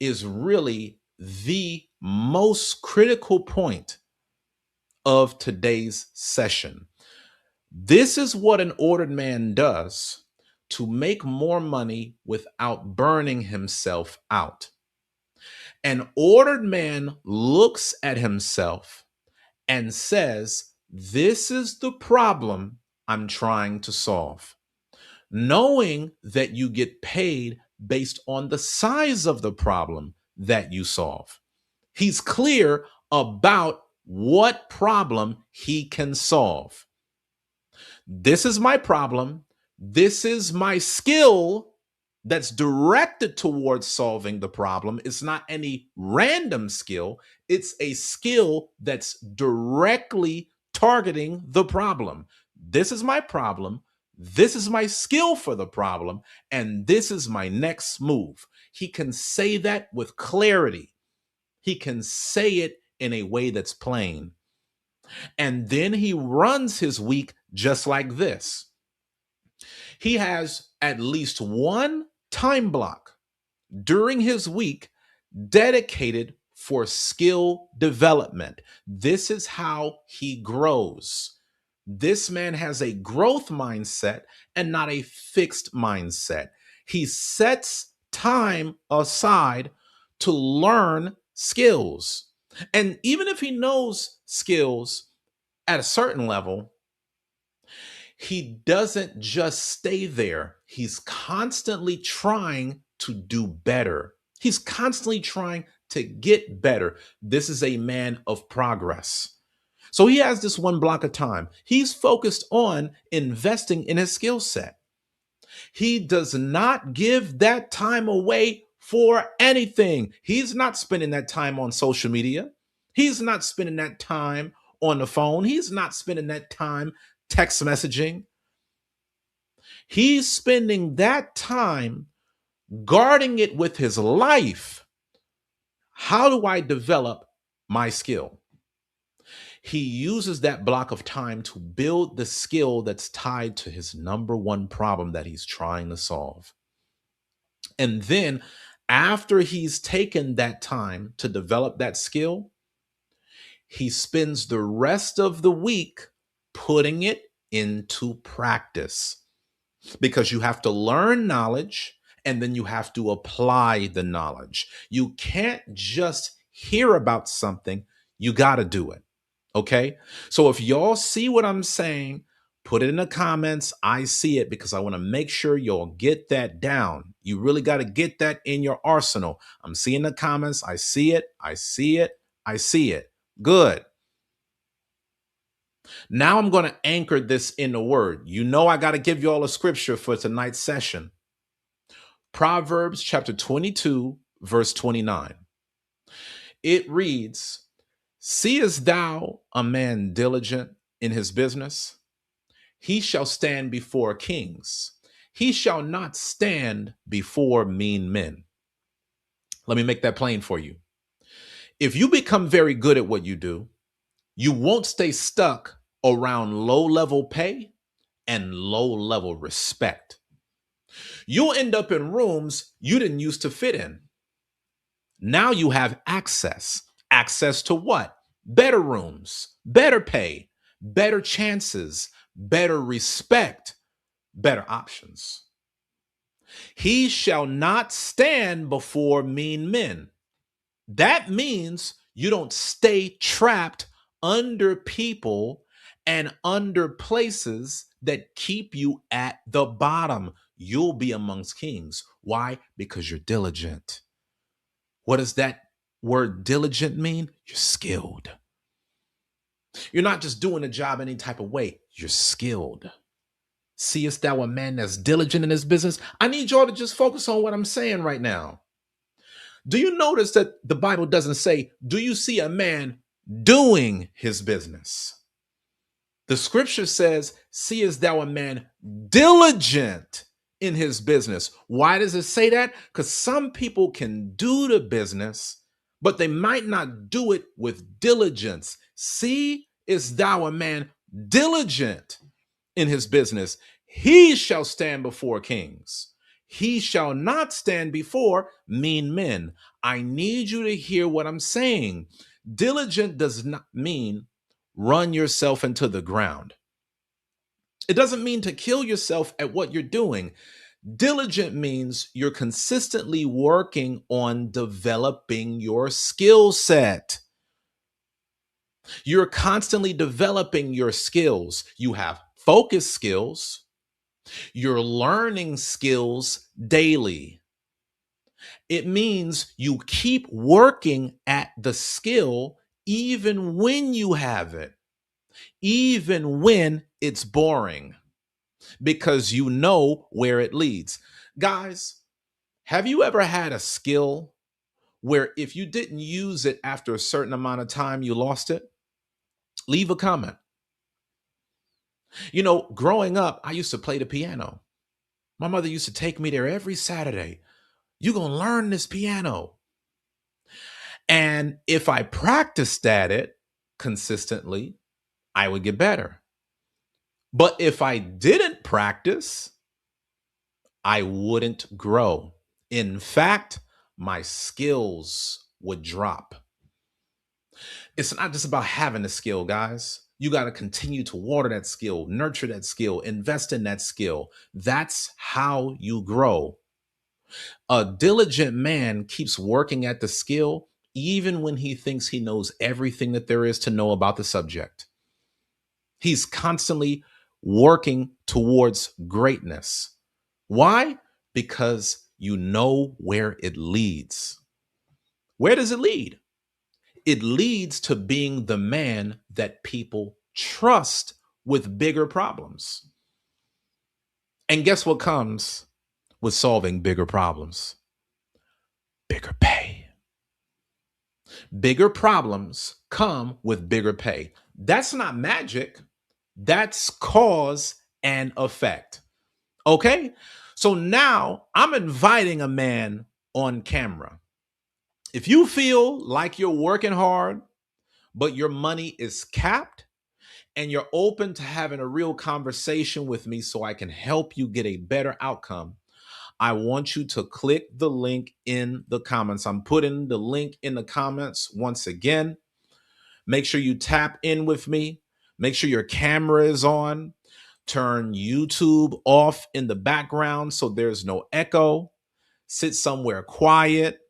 is really the most critical point of today's session. This is what an ordered man does to make more money without burning himself out. An ordered man looks at himself and says, this is the problem I'm trying to solve, knowing that you get paid based on the size of the problem that you solve. He's clear about what problem he can solve. This is my problem. This is my skill that's directed towards solving the problem. It's not any random skill. It's a skill that's directly targeting the problem. This is my problem. This is my skill for the problem. And this is my next move. He can say that with clarity. He can say it in a way that's plain. And then he runs his week just like this. He has at least one time block during his week dedicated for skill development. This is how he grows. This man has a growth mindset and not a fixed mindset. He sets time aside to learn skills. And even if he knows skills at a certain level, he doesn't just stay there. He's constantly trying to do better. He's constantly trying to get better. This is a man of progress. So he has this one block of time. He's focused on investing in his skill set. He does not give that time away for anything. He's not spending that time on social media. He's not spending that time on the phone. He's not spending that time text messaging. He's spending that time guarding it with his life. How do I develop my skill? He uses that block of time to build the skill that's tied to his number one problem that he's trying to solve. And then after he's taken that time to develop that skill, he spends the rest of the week putting it into practice, because you have to learn knowledge and then you have to apply the knowledge. You can't just hear about something, you got to do it. Okay. So if y'all see what I'm saying, put it in the comments. I see it, because I want to make sure y'all get that down. You really got to get that in your arsenal. I'm seeing the comments. I see it. I see it. I see it. Good. Now I'm going to anchor this in the word. You know, I got to give you all a scripture for tonight's session. Proverbs chapter 22, verse 29. It reads, seest thou a man diligent in his business? He shall stand before kings. He shall not stand before mean men. Let me make that plain for you. If you become very good at what you do, you won't stay stuck around low-level pay and low-level respect. You'll end up in rooms you didn't used to fit in. Now you have access. Access to what? Better rooms, better pay, better chances, better respect, better options. He shall not stand before mean men. That means you don't stay trapped under people and under places that keep you at the bottom. You'll be amongst kings. Why? Because you're diligent. What does that word diligent mean? You're skilled. You're not just doing a job any type of way. You're skilled. Seest thou a man that's diligent in his business? I need y'all to just focus on what I'm saying right now. Do you notice that the Bible doesn't say, do you see a man doing his business? The scripture says, seest thou a man diligent in his business? Why does it say that? Because some people can do the business, but they might not do it with diligence. See, is thou a man diligent in his business? He shall stand before kings. He shall not stand before mean men. I need you to hear what I'm saying. Diligent does not mean run yourself into the ground. It doesn't mean to kill yourself at what you're doing. Diligent means you're consistently working on developing your skill set. You're constantly developing your skills. You have focus skills. You're learning skills daily. It means you keep working at the skill even when you have it, even when it's boring, because you know where it leads. Guys, have you ever had a skill where if you didn't use it after a certain amount of time, you lost it? Leave a comment. You know, growing up, I used to play the piano. My mother used to take me there every Saturday. You're going to learn this piano. And if I practiced at it consistently, I would get better. But if I didn't practice, I wouldn't grow. In fact, my skills would drop. It's not just about having a skill, guys. You got to continue to water that skill, nurture that skill, invest in that skill. That's how you grow. A diligent man keeps working at the skill even when he thinks he knows everything that there is to know about the subject. He's constantly working towards greatness. Why? Because you know where it leads. Where does it lead? It leads to being the man that people trust with bigger problems. And guess what comes with solving bigger problems? Bigger pay. Bigger problems come with bigger pay. That's not magic. That's cause and effect. Okay? So now I'm inviting a man on camera. If you feel like you're working hard, but your money is capped, and you're open to having a real conversation with me so I can help you get a better outcome, I want you to click the link in the comments. I'm putting the link in the comments once again. Make sure you tap in with me. Make sure your camera is on. Turn YouTube off in the background so there's no echo. Sit somewhere quiet.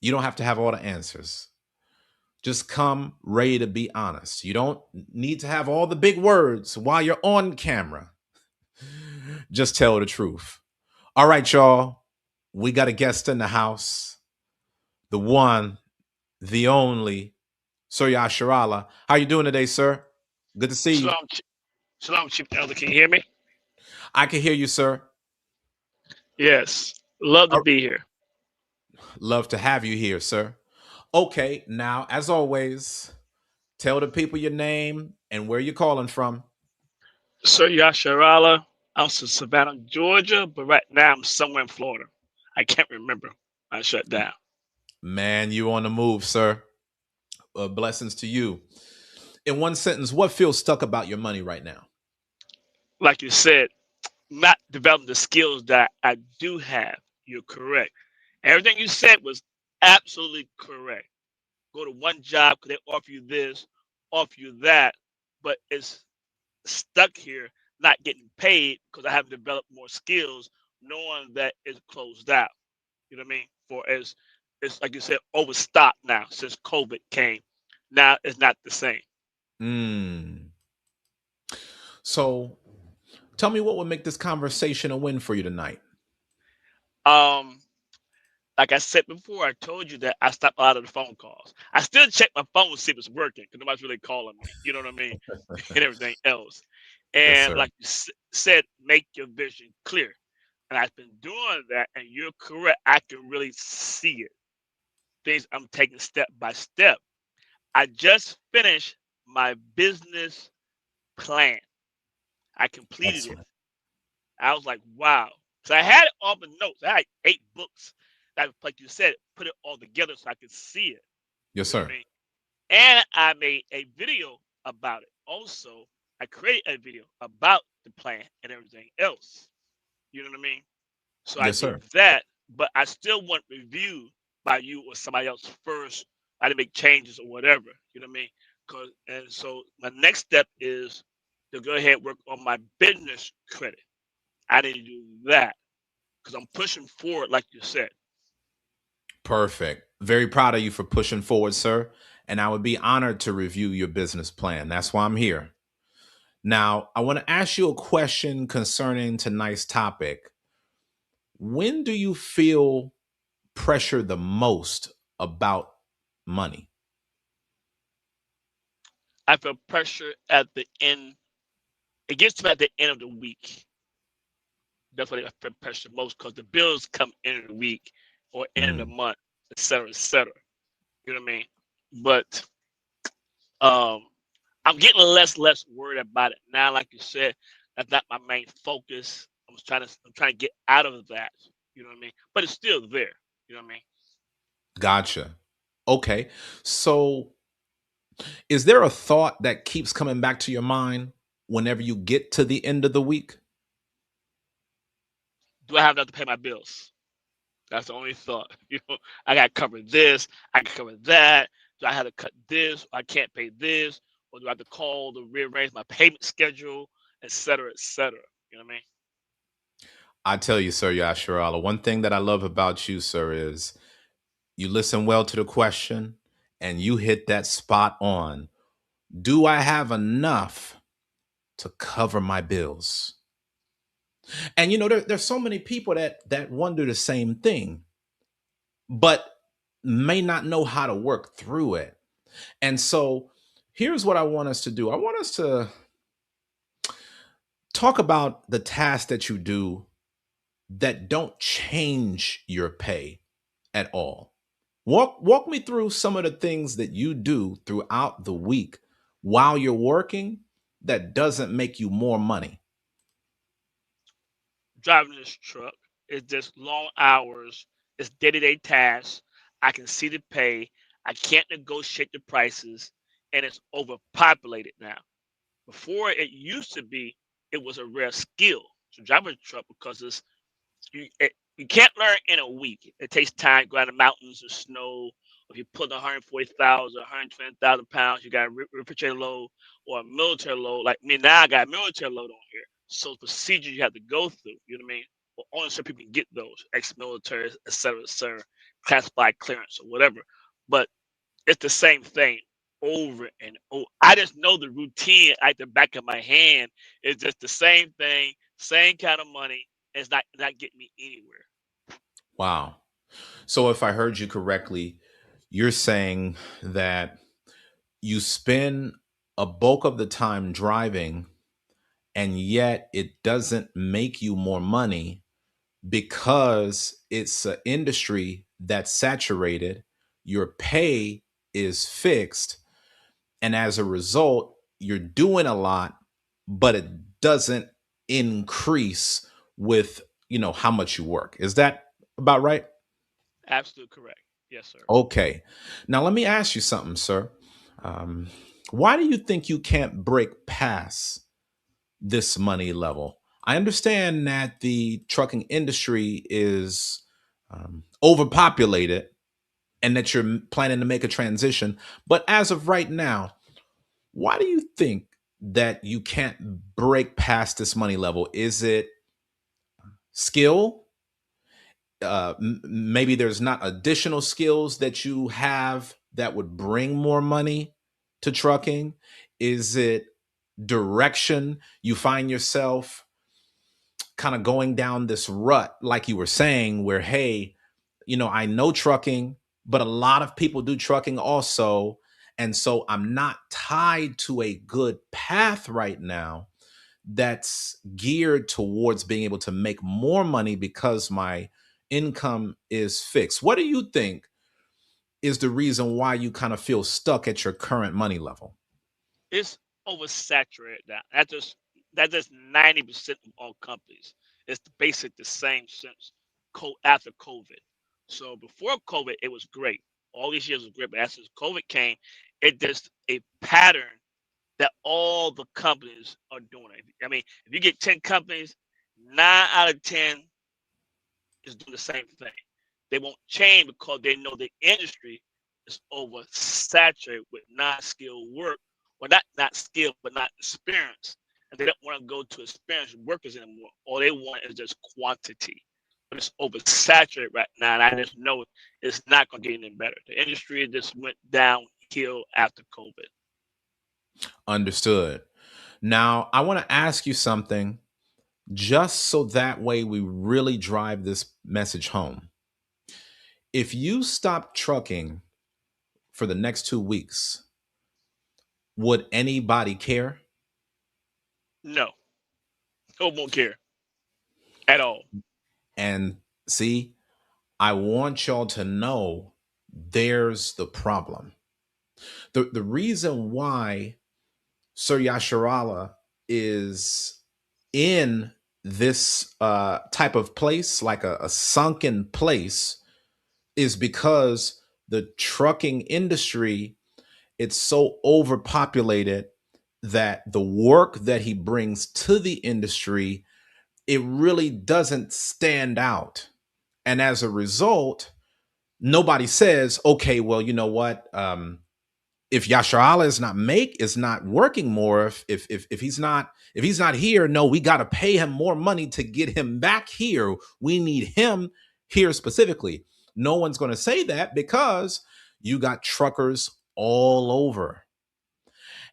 You don't have to have all the answers. Just come ready to be honest. You don't need to have all the big words while you're on camera. Just tell the truth. All right, y'all. We got a guest in the house. The one, the only, Sir Yasharala. How you doing today, sir? Good to see you. Shalom, shalom, Chief Elder. Can you hear me? I can hear you, sir. Yes. Love to I be here. love to have you here, sir. Okay, now, as always, tell the people your name and where you're calling from. Sir Yasharala. I'm from Savannah, Georgia, but right now I'm somewhere in Florida. I can't remember. I shut down. Man, you on the move, sir. Blessings to you. In one sentence, what feels stuck about your money right now? Like you said, not developing the skills that I do have. You're correct. Everything you said was absolutely correct. Go to one job because they offer you this, offer you that, but it's stuck here, not getting paid because I haven't developed more skills, knowing that it's closed out. You know what I mean? For as it's like you said, overstocked now since COVID came. Now it's not the same. Mm. So tell me what would make this conversation a win for you tonight. Um, like I said before, I told you that I stopped a lot of the phone calls. I still check my phone to see if it's working because nobody's really calling me. You know what I mean? And everything else. Yes, And sir. like you said, make your vision clear. And I've been doing that, and you're correct. I can really see it. Things I'm taking step by step. I just finished my business plan. I completed it. Excellent. I was like, wow. So I had it on the notes. I had 8 books. That, like you said, put it all together so I could see it. Yes, You know what sir. I mean? And I made a video about it. Also, I created a video about the plan and everything else. You know what I mean? So I Yes, did sir. that, but I still want review by you or somebody else first. I didn't make changes or whatever. You know what I mean? And so my next step is to go ahead and work on my business credit. I need to do that because I'm pushing forward, like you said. Perfect. Very proud of you for pushing forward, sir. And I would be honored to review your business plan. That's why I'm here. Now, I want to ask you a question concerning tonight's topic. When do you feel pressure the most about money? I feel pressure at the end. It gets to me at the end of the week. That's what I feel pressure most because the bills come end of the week or end of the Mm, month, et cetera, et cetera. You know what I mean? But um, I'm getting less worried about it now. Like you said, that's not my main focus. I'm trying to get out of that. You know what I mean? But it's still there. You know what I mean? gotcha. Okay. So, is there a thought that keeps coming back to your mind whenever you get to the end of the week? Do I have enough to pay my bills? That's the only thought. You know, I got to cover this. I can cover that. Do I have to cut this? I can't pay this, or do I have to call to rearrange my payment schedule, et cetera, et cetera? You know what I mean? I tell you, sir, Yasharala, one thing that I love about you, sir, is you listen well to the question and you hit that spot on. Do I have enough to cover my bills? And there's so many people that wonder the same thing, but may not know how to work through it. And so here's what I want us to do. I want us to talk about the tasks that you do that don't change your pay at all. Walk me through some of the things that you do throughout the week while you're working that doesn't make you more money. Driving this truck is just long hours. It's day-to-day tasks. I can see the pay. I can't negotiate the prices, and it's overpopulated now. Before it used to be, it was a rare skill to drive a truck because you can't learn in a week. It takes time. Go out in the mountains or snow. If you put 140,000, 120,000 pounds, you got a refrigerator load or a military load. Like me now, I got a military load on here. So procedures you have to go through. You know what I mean? Well, only certain people can get those ex-military, et cetera, classified clearance or whatever. But it's the same thing over and over. I just know the routine at the back of my hand is just the same thing, same kind of money. It's not getting me anywhere. Wow. So if I heard you correctly, you're saying that you spend a bulk of the time driving and yet it doesn't make you more money because it's an industry that's saturated, your pay is fixed, and as a result, you're doing a lot, but it doesn't increase with how much you work. Is that about right? Absolute correct. Yes, sir. Okay. Now let me ask you something, sir. Um, why do you think you can't break past this money level? I understand that the trucking industry is overpopulated and that you're planning to make a transition. But as of right now, why do you think that you can't break past this money level? Is it skill? Maybe there's not additional skills that you have that would bring more money to trucking? Is it direction? You find yourself kind of going down this rut, like you were saying, where, hey, I know trucking, but a lot of people do trucking also. And so I'm not tied to a good path right now that's geared towards being able to make more money because my income is fixed. What do you think is the reason why you kind of feel stuck at your current money level? It's oversaturated now. That's just 90% of all companies. It's basic the same since after COVID. So before COVID, it was great. All these years was great, but as since COVID came, it just a pattern that all the companies are doing it. I mean, if you get 10 companies, 9 out of 10 is doing the same thing. They won't change because they know the industry is oversaturated with non-skilled work, well, not skilled, but not experienced, and they don't want to go to experienced workers anymore. All they want is just quantity, but it's oversaturated right now, and I just know it's not going to get any better. The industry just went downhill after COVID. Understood. Now, I want to ask you something just so that way we really drive this message home. If you stop trucking for the next 2 weeks, would anybody care? No, no one care at all. And see, I want y'all to know there's the problem. The reason why Sir Yasharala is in this type of place, like a sunken place, is because the trucking industry, it's so overpopulated that the work that he brings to the industry, it really doesn't stand out. And as a result, nobody says, okay, well, you know what? If Yasharala is not working more, if he's not here, no, we got to pay him more money to get him back here. We need him here specifically. No one's going to say that because you got truckers all over,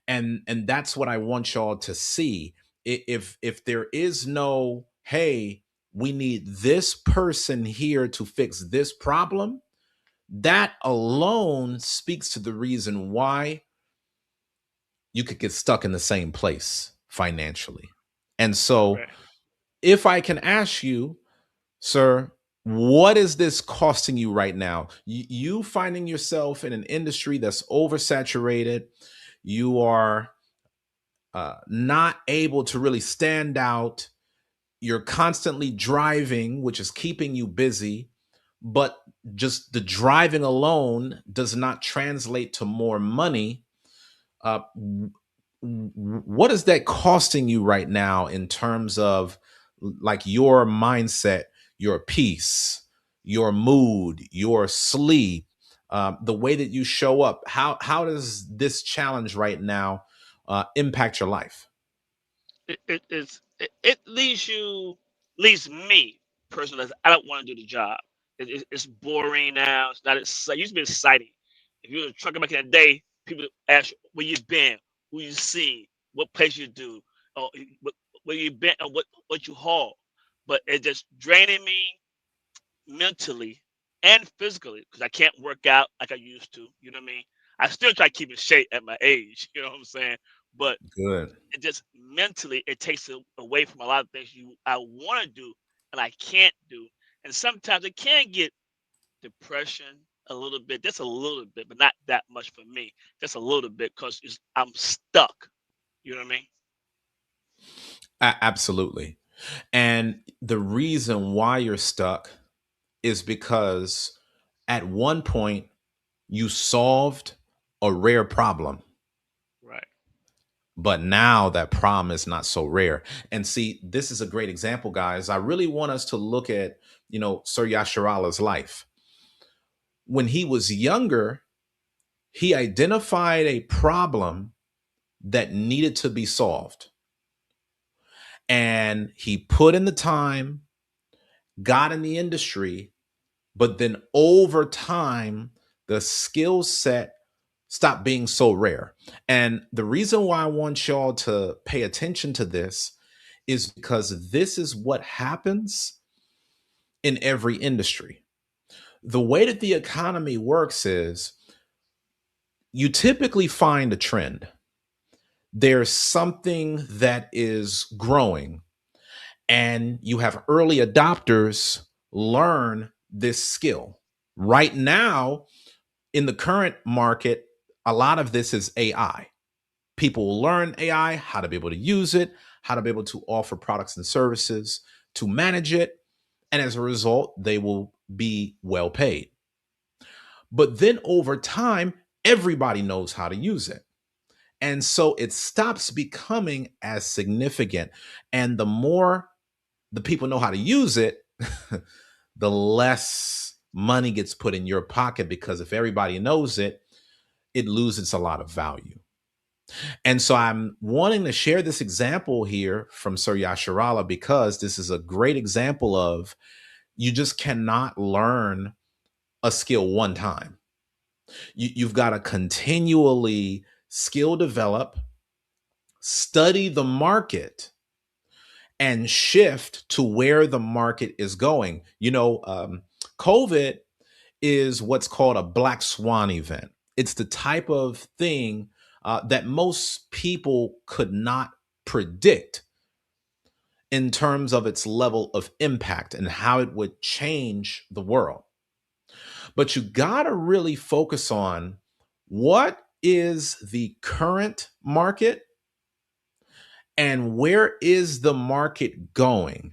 and that's what I want y'all to see. If there is no, hey, we need this person here to fix this problem, that alone speaks to the reason why you could get stuck in the same place financially. And so, Correct. if I can ask you, sir, what is this costing you right now? You finding yourself in an industry that's oversaturated, you are not able to really stand out. You're constantly driving, which is keeping you busy, but just the driving alone does not translate to more money. Uh, what is that costing you right now in terms of like your mindset, your peace, your mood, your sleep, the way that you show up? How does this challenge right now impact your life? It leaves me personally. I don't want to do the job. It's boring now. It's not exciting. It used to be exciting. If you were a trucker back in the day, people ask you where you been, who you seen, what place you do, or where you been, or what you haul. But it just draining me mentally and physically because I can't work out like I used to. You know what I mean? I still try to keep in shape at my age. You know what I'm saying? But Good. it just mentally it takes away from a lot of things I want to do and I can't do. And sometimes it can get depression a little bit, just a little bit, but not that much for me. Just a little bit because I'm stuck. You know what I mean? Absolutely. And the reason why you're stuck is because at one point you solved a rare problem, Right. but now that problem is not so rare. And see, this is a great example, guys. I really want us to look at, Sir Yasharala's life. When he was younger, he identified a problem that needed to be solved. And he put in the time, got in the industry, but then over time, the skill set stopped being so rare. And the reason why I want y'all to pay attention to this is because this is what happens in every industry. The way that the economy works is you typically find a trend. There's something that is growing, and you have early adopters learn this skill. Right now, in the current market, a lot of this is AI. People will learn AI, how to be able to use it, how to be able to offer products and services, to manage it. And as a result, they will be well paid. But then over time, everybody knows how to use it. And so it stops becoming as significant. And the more the people know how to use it, the less money gets put in your pocket, because if everybody knows it, it loses a lot of value. And so I'm wanting to share this example here from Sir Yasharala, because this is a great example of you just cannot learn a skill one time. You've got to continually skill develop, study the market, and shift to where the market is going. COVID is what's called a black swan event. It's the type of thing that most people could not predict in terms of its level of impact and how it would change the world. But you got to really focus on what is the current market and where is the market going.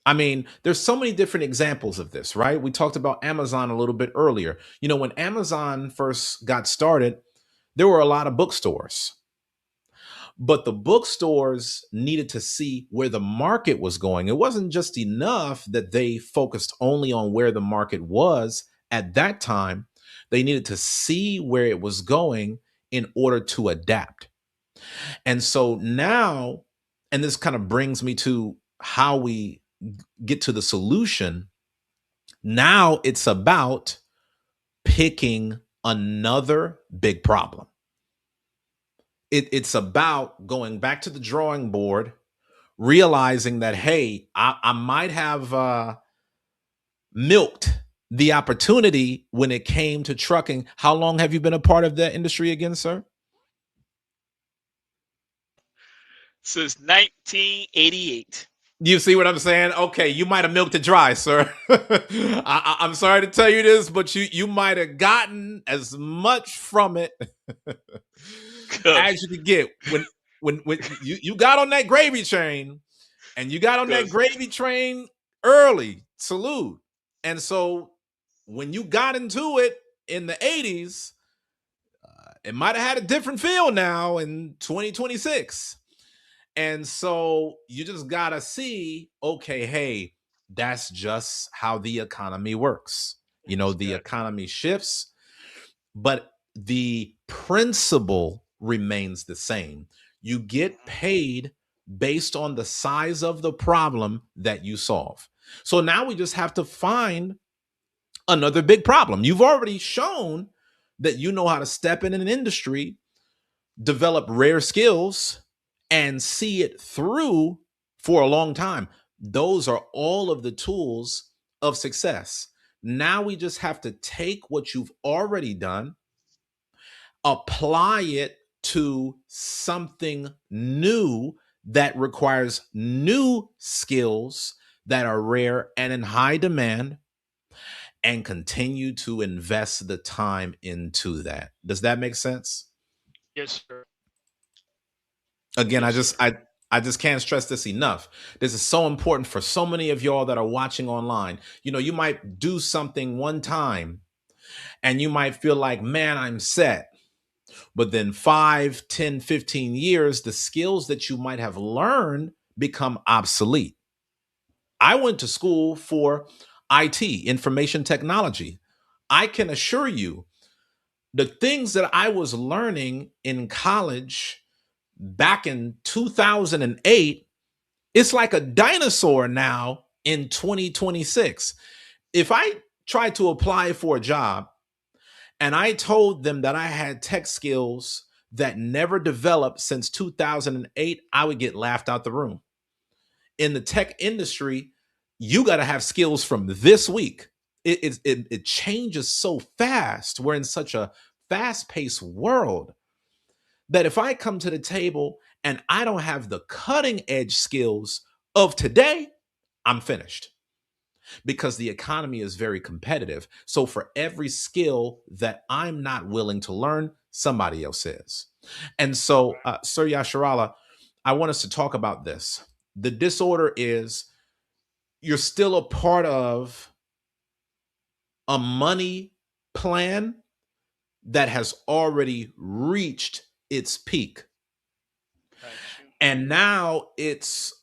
I mean, there's so many different examples of this, right? We talked about Amazon a little bit earlier. When Amazon first got started, there were a lot of bookstores, but the bookstores needed to see where the market was going. It wasn't just enough that they focused only on where the market was at that time. They needed to see where it was going in order to adapt. And so now, and this kind of brings me to how we get to the solution. Now it's about picking another big problem. It's about going back to the drawing board, realizing that, hey, I might have milked the opportunity when it came to trucking. How long have you been a part of that industry again, sir? Since 1988. You see what I'm saying? Okay, you might have milked it dry, sir. I'm sorry to tell you this, but you might have gotten as much from it Cause, as you could get when you got on that gravy train, and you got on that cause, gravy train early. Salute. And so when you got into it in the 80s, it might have had a different feel now in 2026. And so you just got to see, okay, hey, that's just how the economy works. The exactly. economy shifts, but the principle remains the same. You get paid based on the size of the problem that you solve. So now we just have to find another big problem. You've already shown that you know how to step in an industry, develop rare skills, and see it through for a long time. Those are all of the tools of success. Now we just have to take what you've already done, apply it to something new that requires new skills that are rare and in high demand, and continue to invest the time into that. Does that make sense? Yes, sir. Again, Yes, sir. I just can't stress this enough. This is so important for so many of y'all that are watching online. You might do something one time and you might feel like, man, I'm set. But then 5, 10, 15 years, the skills that you might have learned become obsolete. I went to school for IT, information technology. I can assure you, the things that I was learning in college back in 2008, it's like a dinosaur now in 2026. If I tried to apply for a job and I told them that I had tech skills that never developed since 2008, I would get laughed out the room. In the tech industry, you got to have skills from this week. it changes so fast. We're in such a fast-paced world that if I come to the table and I don't have the cutting edge skills of today, I'm finished, because the economy is very competitive. So for every skill that I'm not willing to learn, somebody else is. And so, Sir Yasharala, I want us to talk about this. The disorder is you're still a part of a money plan that has already reached its peak. Got you. And now it's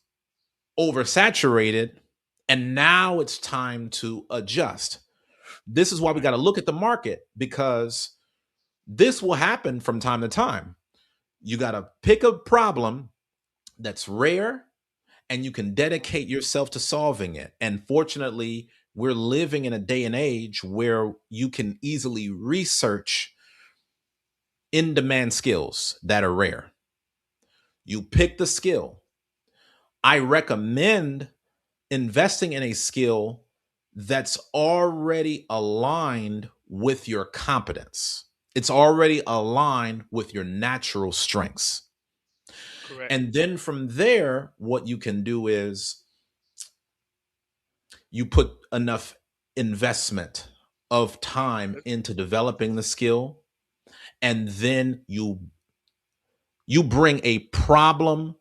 oversaturated. And now it's time to adjust. This is why we Right. got to look at the market, because this will happen from time to time. You got to pick a problem that's rare and you can dedicate yourself to solving it. And fortunately, we're living in a day and age where you can easily research in demand skills that are rare. You pick the skill. I recommend investing in a skill that's already aligned with your competence. It's already aligned with your natural strengths. Correct. And then from there, what you can do is you put enough investment of time Yes. into developing the skill, and then you bring a problem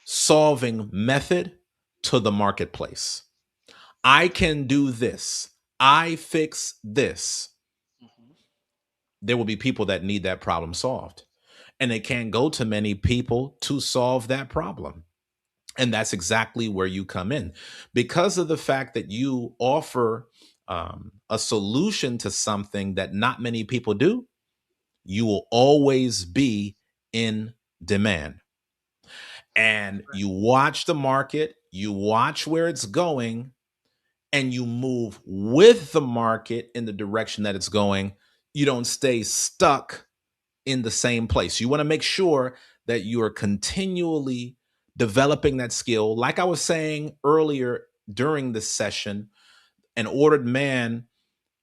solving method to the marketplace. I can do this. I fix this. Hmm. There will be people that need that problem solved, and they can't go to many people to solve that problem. And that's exactly where you come in, because of the fact that you offer a solution to something that not many people do. You will always be in demand, and you watch the market, you watch where it's going, and you move with the market in the direction that it's going. You don't stay stuck in the same place. You want to make sure that you are continually developing that skill. Like I was saying earlier during this session, an ordered man,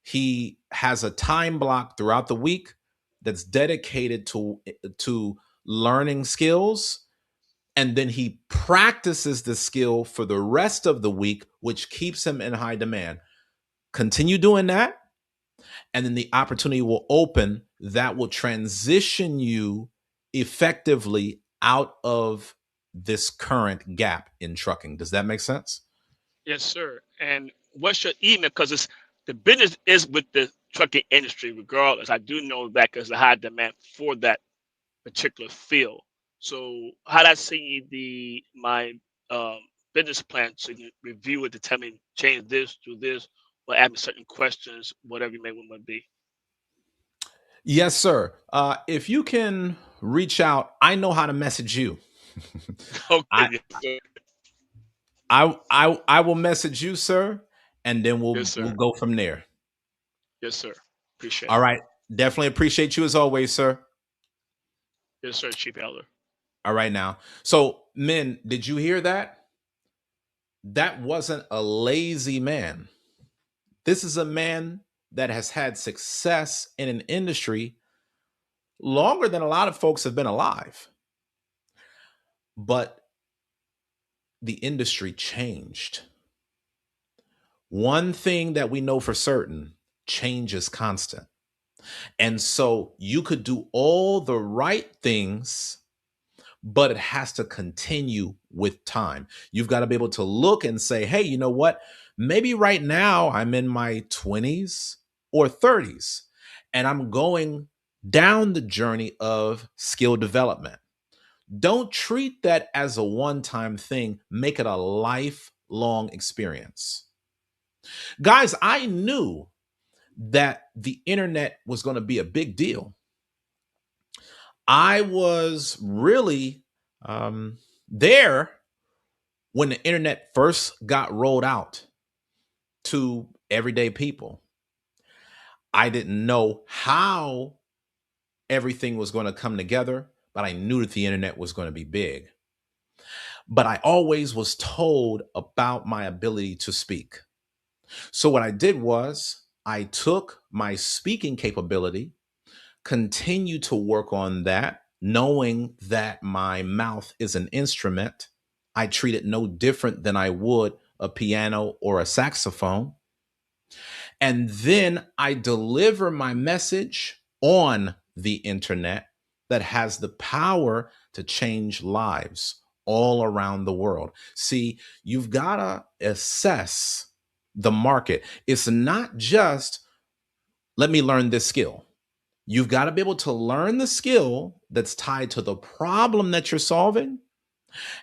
he has a time block throughout the week that's dedicated to learning skills, and then he practices the skill for the rest of the week, which keeps him in high demand. Continue doing that, and then the opportunity will open that will transition you effectively out of this current gap in trucking. Does that make sense? Yes, sir. And what's your email? Because it's the business is with the trucking industry, regardless. I do know that there's a high demand for that particular field. So how would I see my um, business plan so you can review it to tell me change this, do this, or ask me certain questions, whatever you may want to be. Yes, sir. If you can reach out, I know how to message you. Okay, I, yes, sir. I will message you, sir, and then Yes, we'll sir. go from there. Yes, sir. Appreciate All it. right. Definitely appreciate you as always, sir. Yes, sir, Chief Elder. All right now. So, men, did you hear that? That wasn't a lazy man. This is a man that has had success in an industry longer than a lot of folks have been alive. But the industry changed. One thing that we know for certain, change is constant. And so you could do all the right things, but it has to continue with time. You've got to be able to look and say, hey, you know what? Maybe right now I'm in my 20s or 30s, and I'm going down the journey of skill development. Don't treat that as a one time thing, make it a lifelong experience. Guys, I knew that the internet was going to be a big deal. I was really there when the internet first got rolled out to everyday people. I didn't know how everything was going to come together, but I knew that the internet was going to be big. But I always was told about my ability to speak. So what I did was I took my speaking capability, continued to work on that, knowing that my mouth is an instrument. I treat it no different than I would a piano or a saxophone. And then I deliver my message on the internet that has the power to change lives all around the world. See, you've got to assess the market. It's not just, let me learn this skill. You've got to be able to learn the skill that's tied to the problem that you're solving.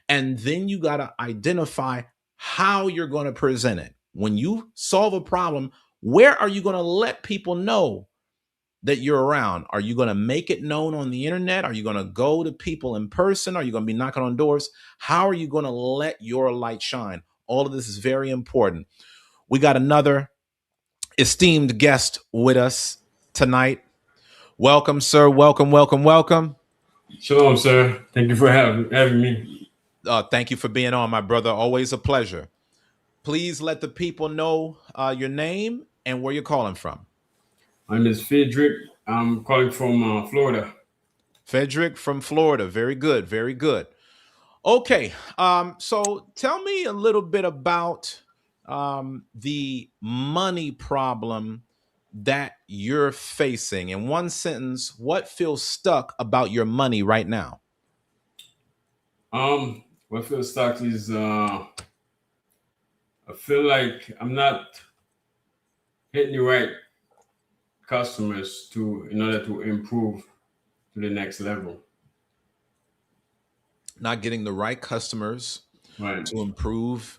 And then you got to identify how you're going to present it. When you solve a problem, where are you going to let people know that you're around? Are you going to make it known on the internet? Are you going to go to people in person? Are you going to be knocking on doors? How are you going to let your light shine? All of this is very important. We got another esteemed guest with us tonight. Welcome, sir. Welcome, welcome, welcome. Shalom, sir. Thank you for having me. Thank you for being on, my brother. Always a pleasure. Please let the people know your name and where you're calling from. My name is Frederick. I'm calling from Florida. Frederick from Florida. Very good. Very good. Okay. So tell me a little bit about the money problem that you're facing. In one sentence, what feels stuck about your money right now? What feels stuck is I feel like I'm not hitting the right customers to in order to improve to the next level. Not getting the right customers Right. to improve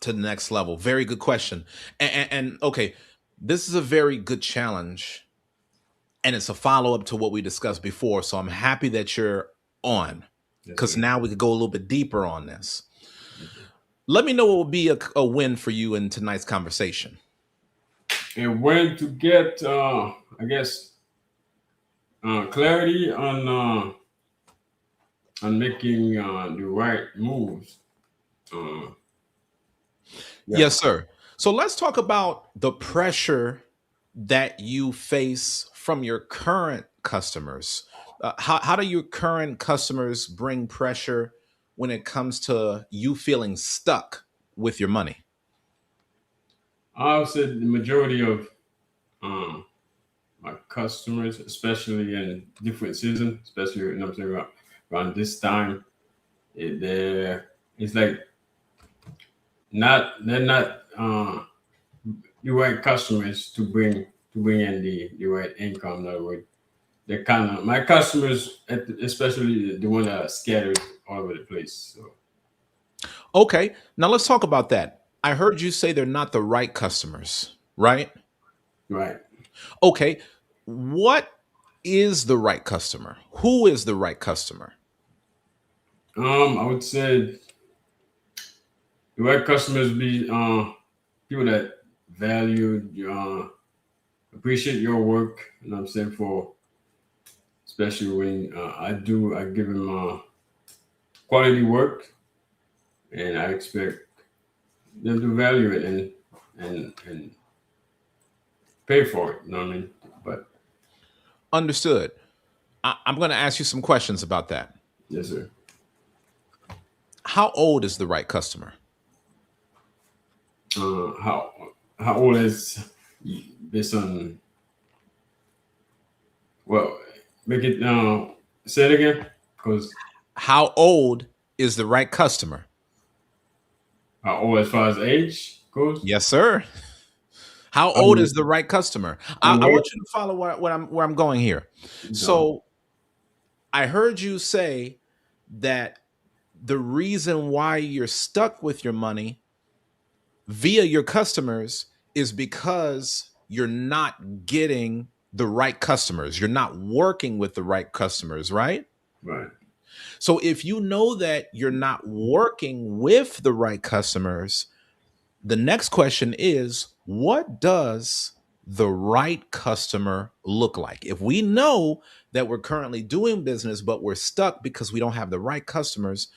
to the next level. Very good question. And okay, this is a very good challenge, and it's a follow up to what we discussed before. So I'm happy that you're on, Yes, because sir. now we could go a little bit deeper on this. Yes, sir. Let me know what would be a win for you in tonight's conversation. And when to get, I guess, clarity on making the right moves. Uh, yeah. Yes, sir. So let's talk about the pressure that you face from your current customers. How do your current customers bring pressure when it comes to you feeling stuck with your money? I would say the majority of um, my customers, especially in different seasons, especially I'm saying around this time, it's like they're not the right customers to bring in the right income. In other words, they're kind of my customers, especially the one that are scattered all over the place. So Okay, now let's talk about that. I heard you say they're not the right customers, right? right, Okay, what is the right customer? Who is the right customer? I would say the right customers be people that value appreciate your work. You know what I'm saying? For especially when I give them quality work, and I expect them to value it and pay for it. You know what I mean? But Understood. I'm going to ask you some questions about that. yes, sir. How old is the right customer? How old is this on? Well, make it say it again because How old is the right customer? how old as far as age goes. Yes, sir. How old Um, is the right customer? I'm I what? want you to follow where I'm going here. No. So I heard you say that the reason why you're stuck with your money via your customers is because you're not getting the right customers. You're not working with the right customers, right? Right. So if you know that you're not working with the right customers, the next question is, what does the right customer look like? If we know that we're currently doing business, but we're stuck because we don't have the right customers,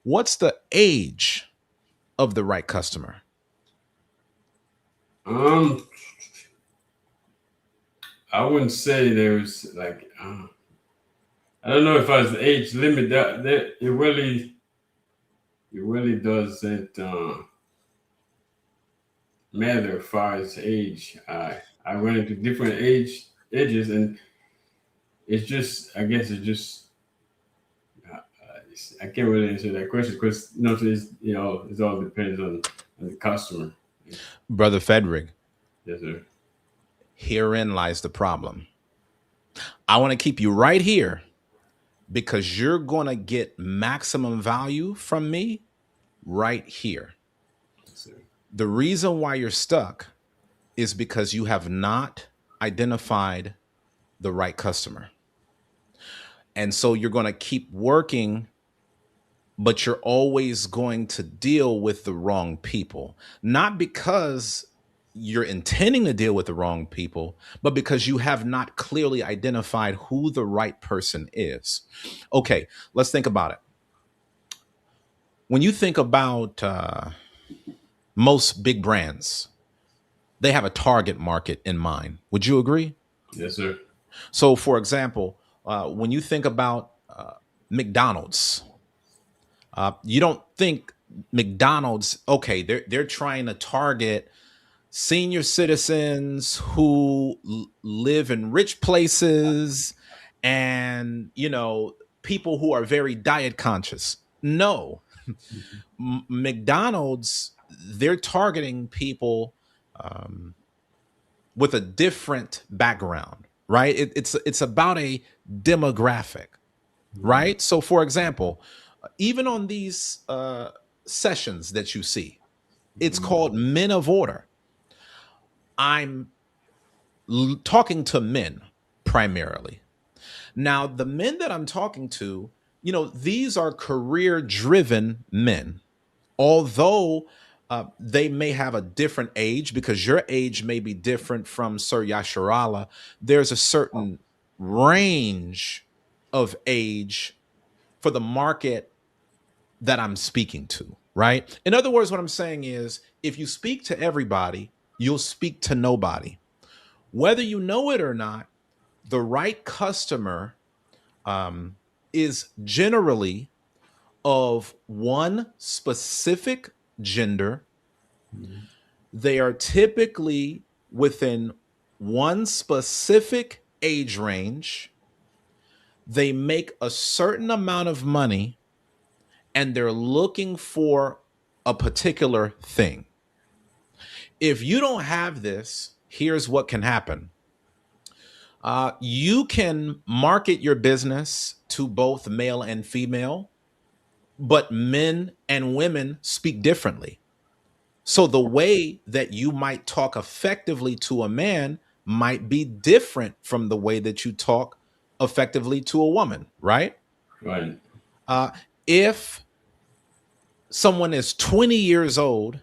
what's the age of the right customer? Um, I wouldn't say there's like I don't know if I was age limit that it really doesn't matter as far as age. I went into different ages, and it's just I guess it's just I can't really answer that question because it all depends on the customer. Brother Frederick, Yes, sir. herein lies the problem. I want to keep you right here because you're going to get maximum value from me right here. Yes, sir. The reason why you're stuck is because you have not identified the right customer. And so you're going to keep working, but you're always going to deal with the wrong people. Not because you're intending to deal with the wrong people, but because you have not clearly identified who the right person is. Okay, let's think about it. When you think about most big brands, they have a target market in mind. Would you agree? Yes, sir. So, for example, when you think about McDonald's, you don't think McDonald's, okay, they're trying to target senior citizens who live in rich places and, people who are very diet conscious. No, McDonald's, they're targeting people um, with a different background, right? It's about a demographic, Mhm. right? So, for example, even on these sessions that you see, it's Mhm. called Men of Order. I'm talking to men primarily. Now, the men that I'm talking to, these are career driven men, although they may have a different age because your age may be different from Sir Yasharala. There's a certain range of age for the market that I'm speaking to, right? In other words, what I'm saying is if you speak to everybody, you'll speak to nobody. Whether you know it or not, the right customer um, is generally of one specific gender. Mhm. They are typically within one specific age range. They make a certain amount of money and they're looking for a particular thing. If you don't have this, here's what can happen. You can market your business to both male and female, but men and women speak differently. So the way that you might talk effectively to a man might be different from the way that you talk effectively to a woman, right? Right. Uh, if someone is 20 years old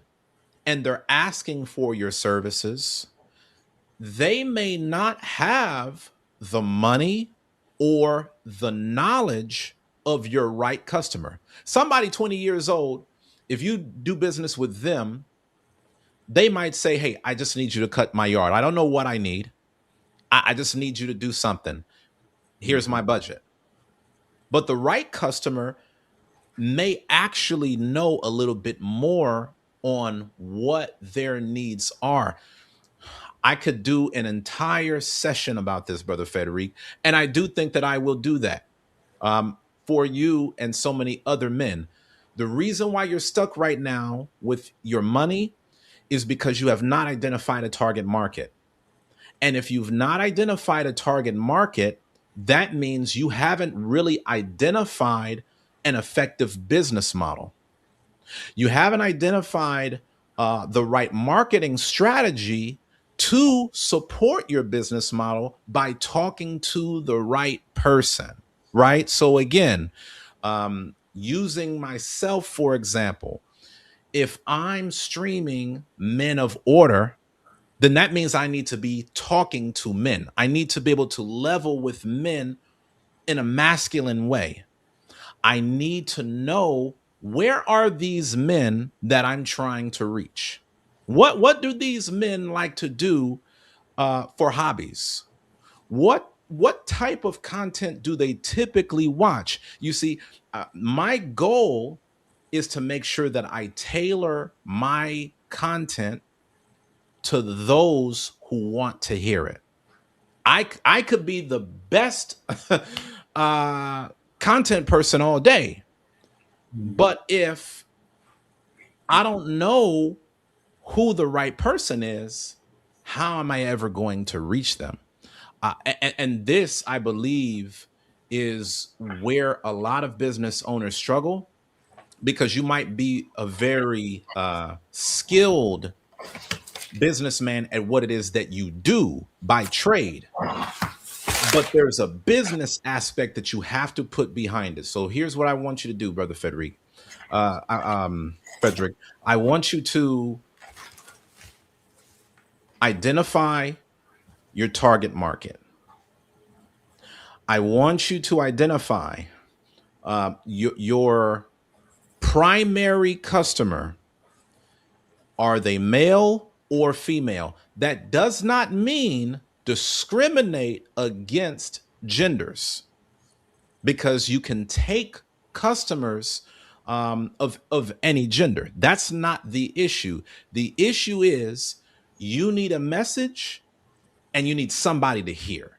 and they're asking for your services, they may not have the money or the knowledge of your right customer. Somebody 20 years old, if you do business with them, they might say, "Hey, I just need you to cut my yard. I don't know what I need. I just need you to do something. Here's my Mhm. budget." But the right customer may actually know a little bit more on what their needs are. I could do an entire session about this, Brother Frederic, and I do think that I will do that for you and so many other men. The reason why you're stuck right now with your money is because you have not identified a target market. And if you've not identified a target market, that means you haven't really identified an effective business model. You haven't identified the right marketing strategy to support your business model by talking to the right person, right? So, again, using myself for example, if I'm streaming Men of Order, then that means I need to be talking to men. I need to be able to level with men in a masculine way. I need to know where are these men that I'm trying to reach? What do these men like to do for hobbies? What type of content do they typically watch? You see, my goal is to make sure that I tailor my content to those who want to hear it. I could be the best uh, content person all day, but if I don't know who the right person is, how am I ever going to reach them? And this, I believe, is where a lot of business owners struggle, because you might be a very skilled businessman at what it is that you do by trade, but there's a business aspect that you have to put behind it. So here's what I want you to do, brother Frederick. Frederick, I want you to identify your target market. I want you to identify your primary customer. Are they male or female? That does not mean discriminate against genders, because you can take customers of any gender. That's not the issue. The issue is you need a message and you need somebody to hear.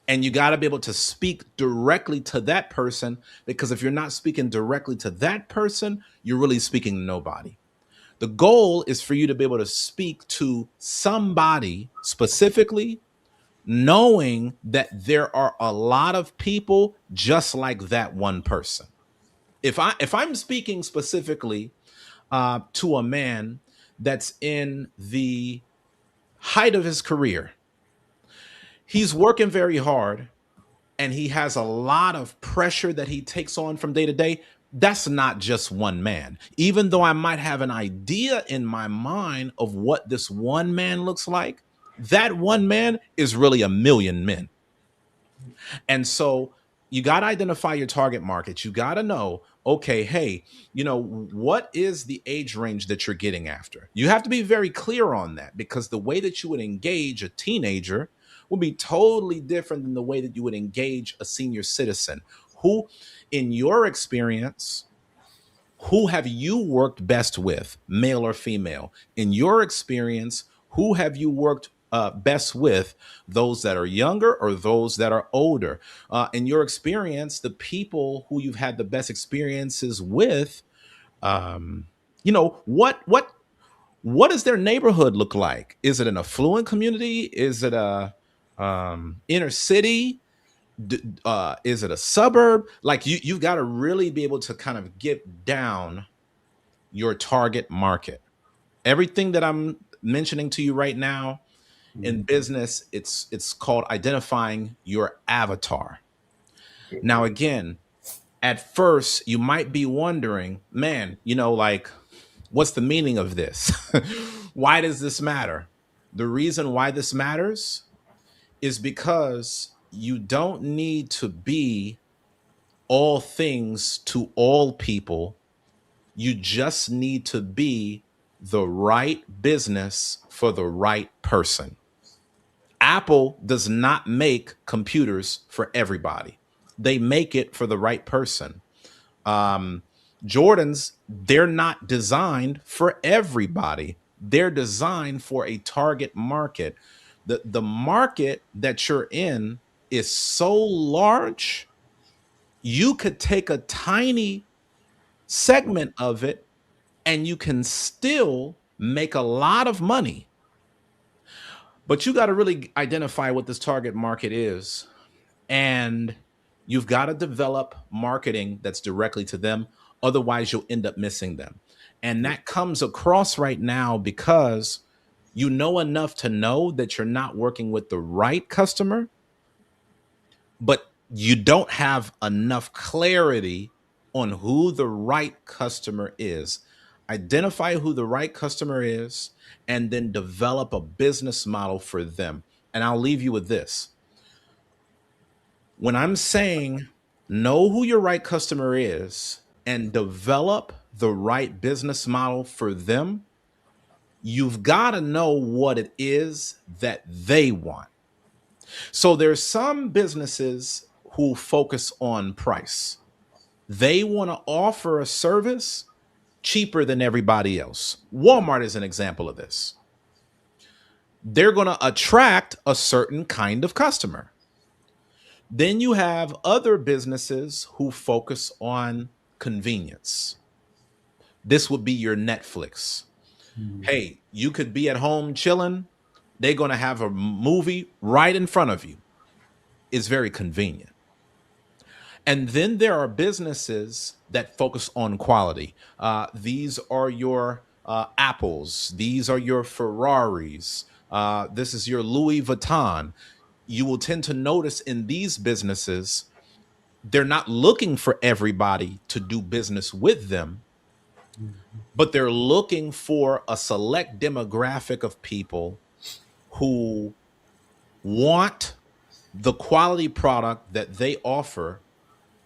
And you got to be able to speak directly to that person, because if you're not speaking directly to that person, you're really speaking to nobody. The goal is for you to be able to speak to somebody specifically, knowing that there are a lot of people just like that one person. If I'm speaking specifically to a man that's in the height of his career, he's working very hard and he has a lot of pressure that he takes on from day to day. That's not just one man. Even though I might have an idea in my mind of what this one man looks like, that one man is really a million men. And so you got to identify your target market. You got to know, okay, hey, what is the age range that you're getting after? You have to be very clear on that, because the way that you would engage a teenager will be totally different than the way that you would engage a senior citizen. Who, in your experience, who have you worked best with, male or female? In your experience, who have you worked best with, those that are younger or those that are older? In your experience, the people who you've had the best experiences with, um, what does their neighborhood look like? Is it an affluent community? Is it a inner city? Is it a suburb? Like you've got to really be able to kind of get down your target market. Everything that I'm mentioning to you right now in business, it's called identifying your avatar. Now, again, at first you might be wondering, man, like, what's the meaning of this? Why does this matter? The reason why this matters is because you don't need to be all things to all people. You just need to be the right business for the right person. Apple does not make computers for everybody. They make it for the right person. Um, Jordans, they're not designed for everybody. They're designed for a target market. The market that you're in is so large, you could take a tiny segment of it and you can still make a lot of money. But you got to really identify what this target market is. And you've got to develop marketing that's directly to them. Otherwise, you'll end up missing them. And that comes across right now because you know enough to know that you're not working with the right customer, but you don't have enough clarity on who the right customer is. Identify who the right customer is and then develop a business model for them. And I'll leave you with this. When I'm saying know who your right customer is and develop the right business model for them, you've got to know what it is that they want. So there's some businesses who focus on price. They want to offer a service cheaper than everybody else. Walmart is an example of this. They're going to attract a certain kind of customer. Then you have other businesses who focus on convenience. This would be your Netflix. Hey, you could be at home chilling. They're going to have a movie right in front of you. It's very convenient. And then there are businesses that focus on quality. These are your Apples. These are your Ferraris. This is your Louis Vuitton. You will tend to notice in these businesses, they're not looking for everybody to do business with them, but they're looking for a select demographic of people who want the quality product that they offer,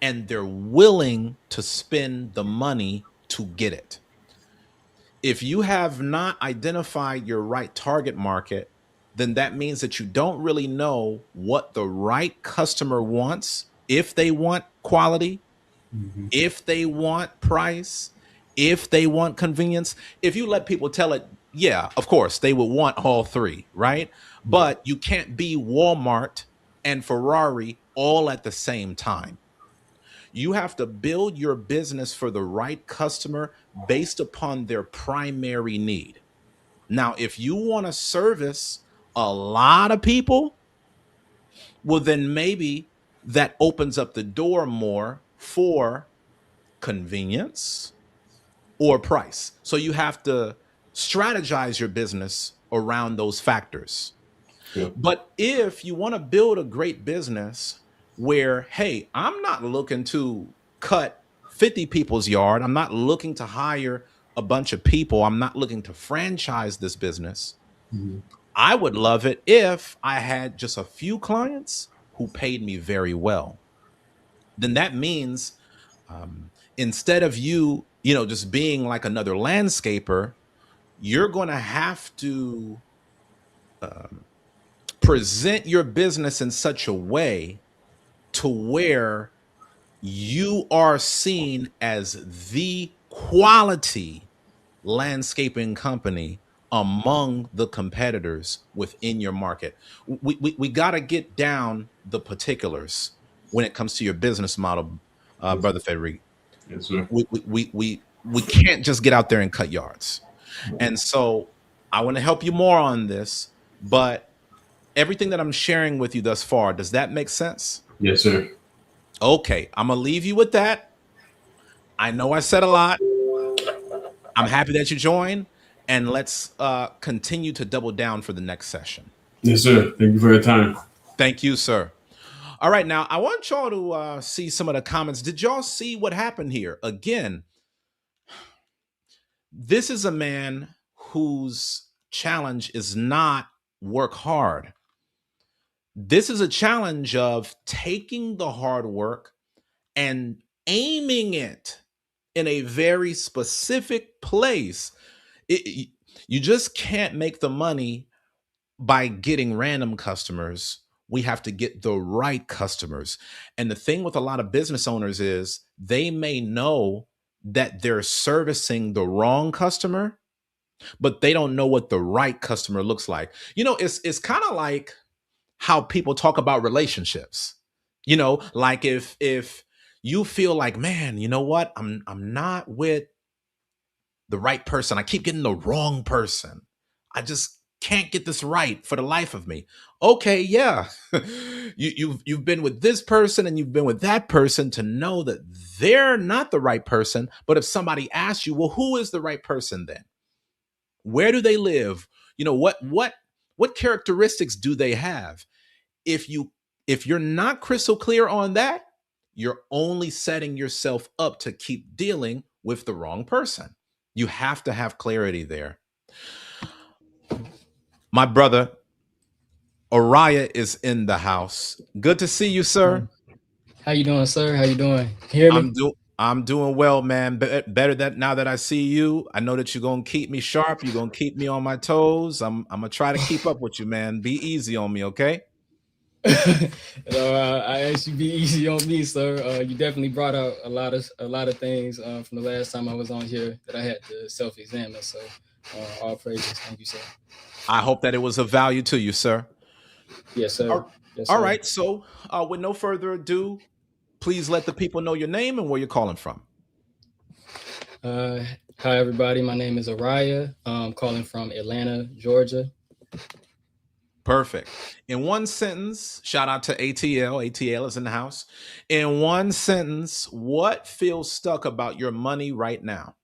and they're willing to spend the money to get it. If you have not identified your right target market, then that means that you don't really know what the right customer wants. If they want quality, if they want price, if they want convenience. If you let people tell it, yeah, of course, they would want all three, right? But you can't be Walmart and Ferrari all at the same time. You have to build your business for the right customer based upon their primary need. Now, if you want to service a lot of people, well, then maybe that opens up the door more for convenience or price. So you have to strategize your business around those factors. Yep. But if you want to build a great business where, hey, I'm not looking to cut 50 people's yard, I'm not looking to hire a bunch of people, I'm not looking to franchise this business. I would love it if I had just a few clients who paid me very well. Then that means instead of you just being like another landscaper, you're going to have to present your business in such a way to where you are seen as the quality landscaping company among the competitors within your market. We got to get down the particulars when it comes to your business model, Brother Frederic. Yes, sir. We can't just get out there and cut yards. And so I want to help you more on this, but everything that I'm sharing with you thus far, does that make sense? Yes, sir. Okay, I'm gonna leave you with that. I know I said a lot. I'm happy that you joined, and let's continue to double down for the next session. Yes, sir. Thank you for your time. Thank you, sir. All right, now I want y'all to see some of the comments. Did y'all see what happened here? Again, this is a man whose challenge is not work hard. This is a challenge of taking the hard work and aiming it in a very specific place. You just can't make the money by getting random customers. We have to get the right customers. And the thing with a lot of business owners is they may know that they're servicing the wrong customer, but they don't know what the right customer looks like. It's kind of like how people talk about relationships. Like if you feel like, man, you know what? I'm not with the right person. I keep getting the wrong person. I just can't get this right for the life of me. Okay, yeah. You've been with this person and you've been with that person to know that they're not the right person. But if somebody asks you, well, who is the right person then? Where do they live? What characteristics do they have? If you're not crystal clear on that, you're only setting yourself up to keep dealing with the wrong person. You have to have clarity there. My brother Uzziah is in the house. Good to see you, sir. How you doing, sir? How you doing? Hear me? I'm doing well, man. Better that now that I see you, I know that you're gonna keep me sharp. You're gonna keep me on my toes. I'm gonna try to keep up with you, man. Be easy on me, okay? I asked you be easy on me, sir. You definitely brought out a lot of things from the last time I was on here that I had to self-examine. So, all praises. Thank you, sir. I hope that it was of value to you, sir. Yes, sir. All Yes, all sir. right. So, with no further ado, please let the people know your name and where you're calling from. Uh, Hi, everybody. My name is Araya. I'm calling from Atlanta, Georgia. Perfect. In one sentence, shout out to ATL. ATL is in the house. In one sentence, what feels stuck about your money right now?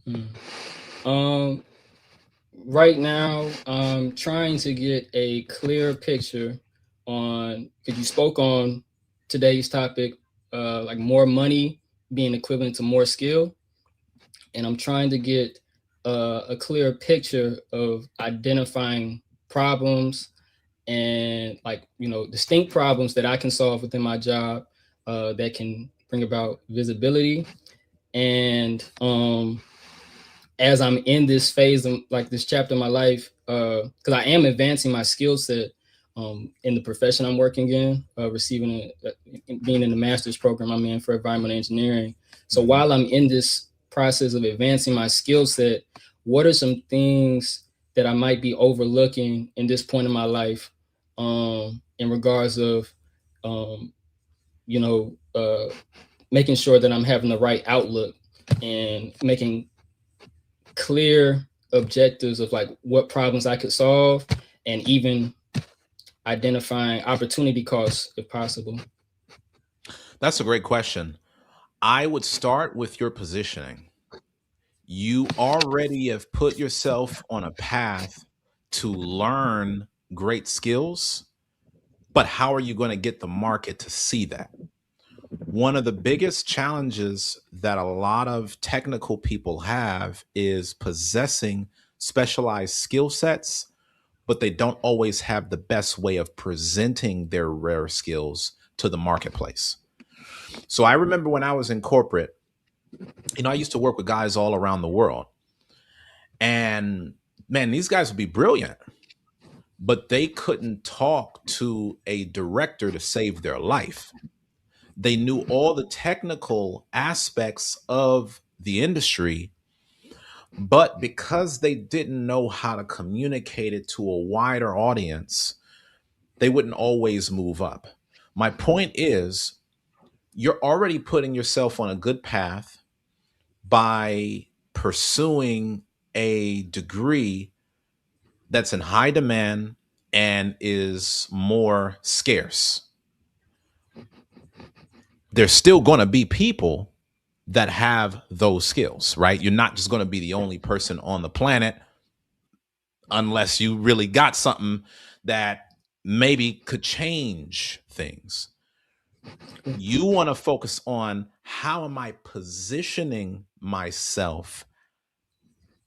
Hmm. Um, right now, I'm trying to get a clear picture on, because you spoke on today's topic, like more money being equivalent to more skill. And I'm trying to get a clear picture of identifying problems and, like, distinct problems that I can solve within my job that can bring about visibility. And as I'm in this phase of, like, this chapter of my life, because I am advancing my skill set in the profession I'm working in, being in the master's program I'm in for environmental engineering. So while I'm in this process of advancing my skill set, what are some things that I might be overlooking in this point in my life, in regards of, um, you know, uh, making sure that I'm having the right outlook and making clear objectives of, like, what problems I could solve, and even identifying opportunity costs if possible. That's a great question. I would start with your positioning. You already have put yourself on a path to learn great skills, but how are you going to get the market to see that? One of the biggest challenges that a lot of technical people have is possessing specialized skill sets, but they don't always have the best way of presenting their rare skills to the marketplace. So I remember when I was in corporate, I used to work with guys all around the world. And man, these guys would be brilliant, but they couldn't talk to a director to save their life. They knew all the technical aspects of the industry, but because they didn't know how to communicate it to a wider audience, they wouldn't always move up. My point is, you're already putting yourself on a good path by pursuing a degree that's in high demand and is more scarce. There's still going to be people that have those skills, right? You're not just going to be the only person on the planet unless you really got something that maybe could change things. You want to focus on, how am I positioning myself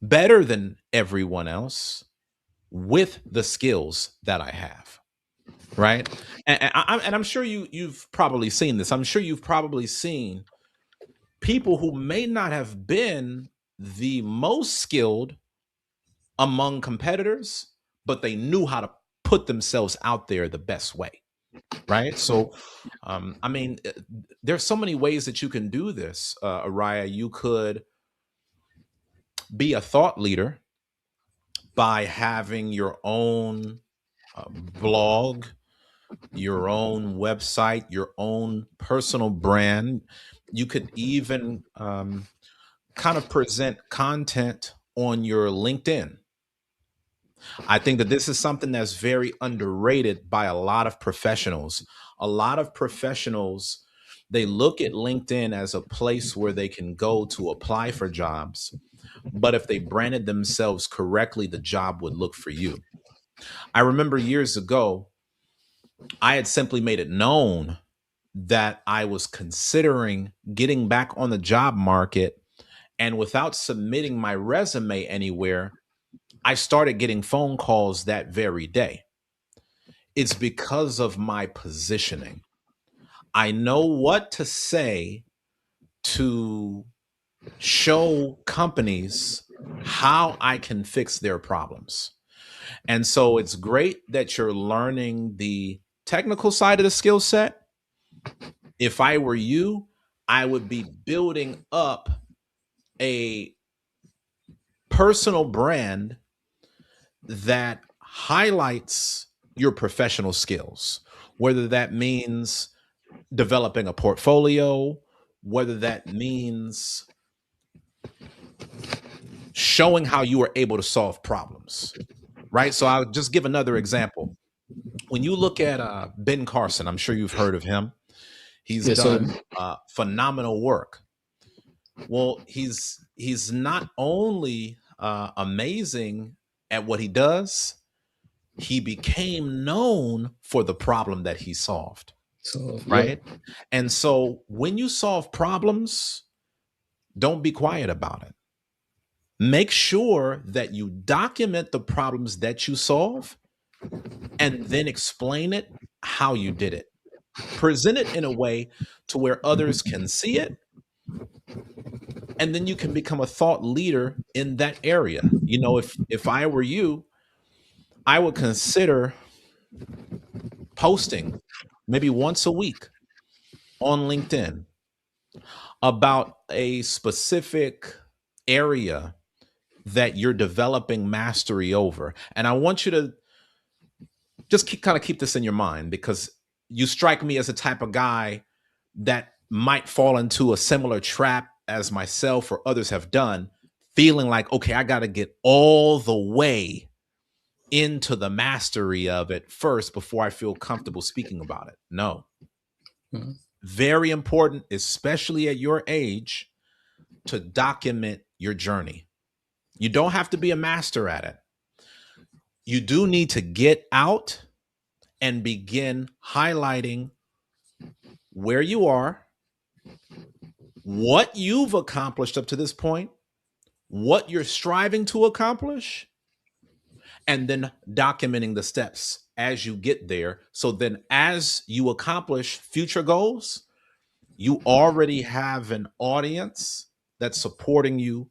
better than everyone else with the skills that I have, right? And I'm sure you've probably seen this. I'm sure you've probably seen people who may not have been the most skilled among competitors, but they knew how to put themselves out there the best way, right? So, I mean, there's so many ways that you can do this, Araya. You could be a thought leader by having your own blog, your own website, your own personal brand. You could even kind of present content on your LinkedIn. I think that this is something that's very underrated by a lot of professionals. A lot of professionals, they look at LinkedIn as a place where they can go to apply for jobs. But if they branded themselves correctly, the job would look for you. I remember years ago, I had simply made it known that I was considering getting back on the job market. And without submitting my resume anywhere, I started getting phone calls that very day. It's because of my positioning. I know what to say to show companies how I can fix their problems. And so it's great that you're learning the technical side of the skill set. If I were you, I would be building up a personal brand that highlights your professional skills, whether that means developing a portfolio, whether that means showing how you are able to solve problems, right? So I'll just give another example. When you look at Ben Carson, I'm sure you've heard of him. He's Yes, sir. done phenomenal work. Well, he's not only amazing at what he does, he became known for the problem that he solved, So, right? And so when you solve problems, don't be quiet about it. Make sure that you document the problems that you solve and then explain it how you did it. Present it in a way to where others can see it, and then you can become a thought leader in that area. You know, if I were you, I would consider posting maybe once a week on LinkedIn about a specific area that you're developing mastery over. And I want you to just kind of keep this in your mind, because you strike me as a type of guy that might fall into a similar trap as myself or others have done, feeling like, okay, I got to get all the way into the mastery of it first before I feel comfortable speaking about it. No. Mhm. Very important, especially at your age, to document your journey. You don't have to be a master at it. You do need to get out and begin highlighting where you are, what you've accomplished up to this point, what you're striving to accomplish, and then documenting the steps as you get there. So then, as you accomplish future goals, you already have an audience that's supporting you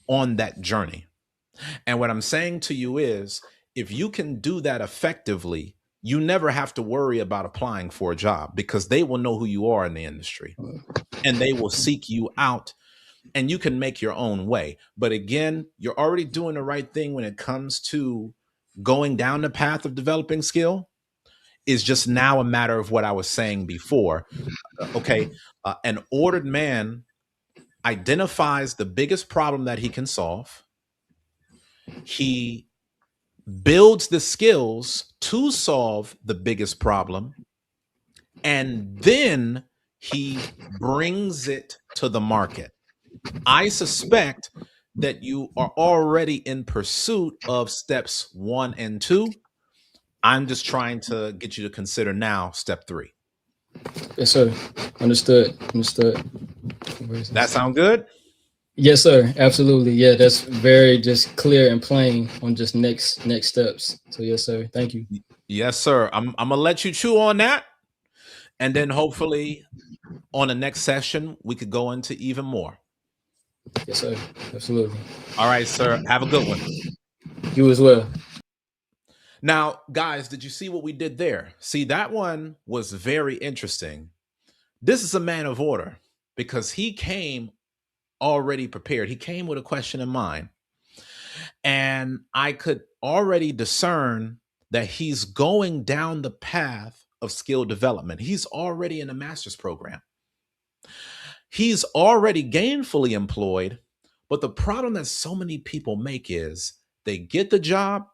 on that journey. And what I'm saying to you is, if you can do that effectively, you never have to worry about applying for a job, because they will know who you are in the industry and they will seek you out, and you can make your own way. But again, you're already doing the right thing when it comes to going down the path of developing skill. Is just now a matter of what I was saying before. Okay. An ordered man identifies the biggest problem that he can solve. He builds the skills to solve the biggest problem, and then he brings it to the market. I suspect that you are already in pursuit of steps 1 and 2. I'm just trying to get you to consider now step 3. Yes, sir. Understood. That sound good? Yes, sir. Absolutely. Yeah, that's very just clear and plain on just next steps. So yes, sir. Thank you. Yes, sir. I'm gonna let you chew on that, and then hopefully on the next session we could go into even more. Yes, sir. Absolutely. All right, sir. Have a good one. You as well. Now, guys, did you see what we did there? See, that one was very interesting. This is a man of order, because he came already prepared. He came with a question in mind. And I could already discern that he's going down the path of skill development. He's already in a master's program. He's already gainfully employed. But the problem that so many people make is they get the job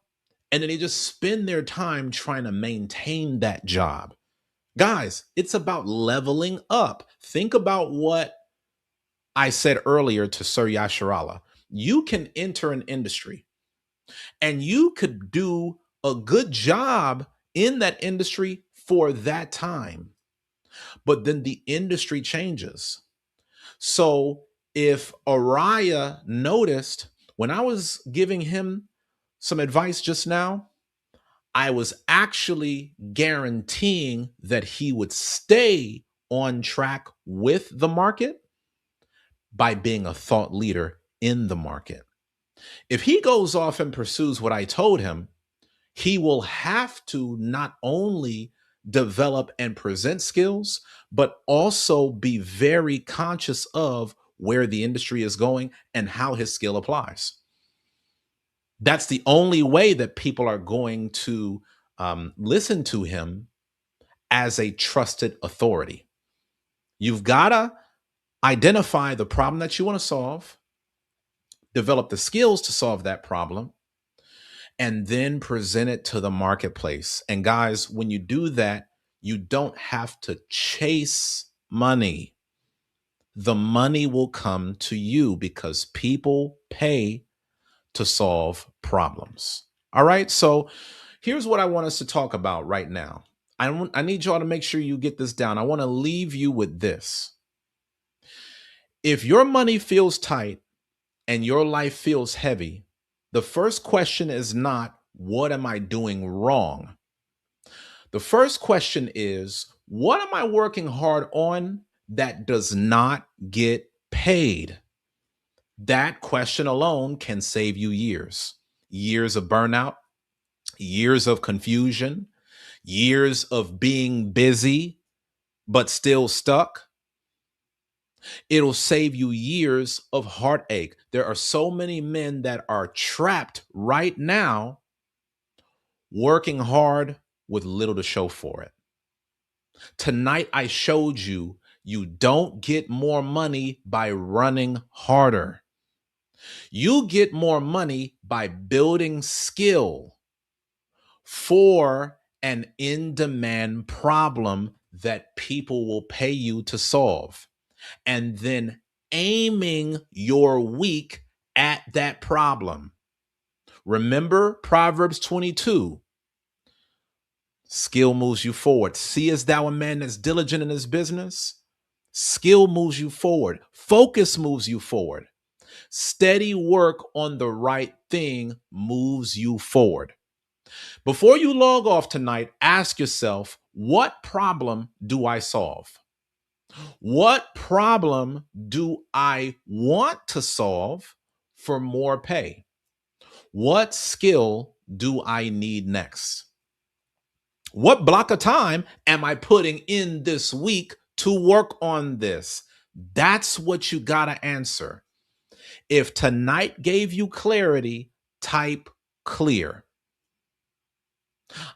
and then they just spend their time trying to maintain that job. Guys, it's about leveling up. Think about what I said earlier to Sir Yasharala. You can enter an industry and you could do a good job in that industry for that time, but then the industry changes. So if Uzziah noticed when I was giving him some advice just now, I was actually guaranteeing that he would stay on track with the market. by being a thought leader in the market. If he goes off and pursues what I told him, he will have to not only develop and present skills, but also be very conscious of where the industry is going and how his skill applies. That's the only way that people are going to listen to him as a trusted authority. You've got to identify the problem that you want to solve, develop the skills to solve that problem, and then present it to the marketplace. And guys, when you do that, you don't have to chase money. The money will come to you because people pay to solve problems. All right. So here's what I want us to talk about right now. I need y'all to make sure you get this down. I want to leave you with this. If your money feels tight and your life feels heavy, the first question is not, what am I doing wrong? The first question is, what am I working hard on that does not get paid? That question alone can save you years of burnout, years of confusion, years of being busy, but still stuck. It'll save you years of heartache. There are so many men that are trapped right now working hard with little to show for it. Tonight, I showed you, you don't get more money by running harder. You get more money by building skill for an in-demand problem that people will pay you to solve, and then aiming your week at that problem. Remember Proverbs 22. Skill moves you forward. Seest thou a man that's diligent in his business? Skill moves you forward. Focus moves you forward. Steady work on the right thing moves you forward. Before you log off tonight, ask yourself, what problem do I solve? What problem do I want to solve for more pay? What skill do I need next? What block of time am I putting in this week to work on this? That's what you got to answer. If tonight gave you clarity, type clear.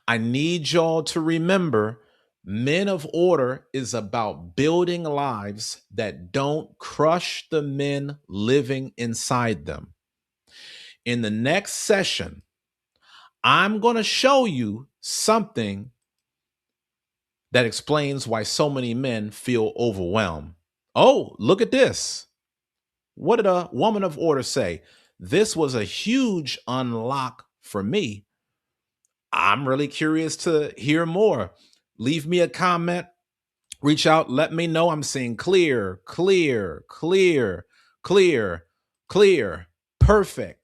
I need y'all to remember, Men of Order is about building lives that don't crush the men living inside them. In the next session, I'm going to show you something that explains why so many men feel overwhelmed. Oh, look at this. What did a woman of order say? This was a huge unlock for me. I'm really curious to hear more. Leave me a comment, reach out, let me know. I'm seeing clear, clear, clear, clear, clear, perfect.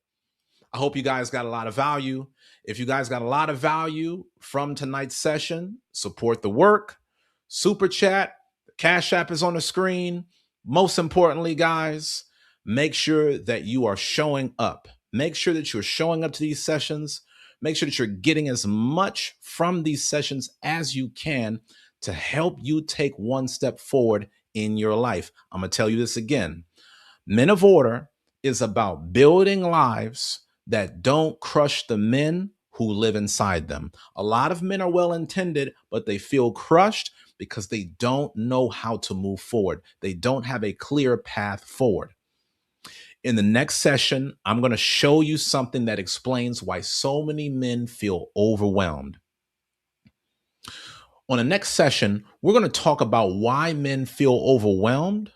I hope you guys got a lot of value. If you guys got a lot of value from tonight's session, support the work. Super chat, the Cash App is on the screen. Most importantly, guys, make sure that you are showing up. Make sure that you're showing up to these sessions. Make sure that you're getting as much from these sessions as you can to help you take one step forward in your life. I'm going to tell you this again. Men of Order is about building lives that don't crush the men who live inside them. A lot of men are well-intended, but they feel crushed because they don't know how to move forward. They don't have a clear path forward. In the next session, I'm going to show you something that explains why so many men feel overwhelmed. On the next session, we're going to talk about why men feel overwhelmed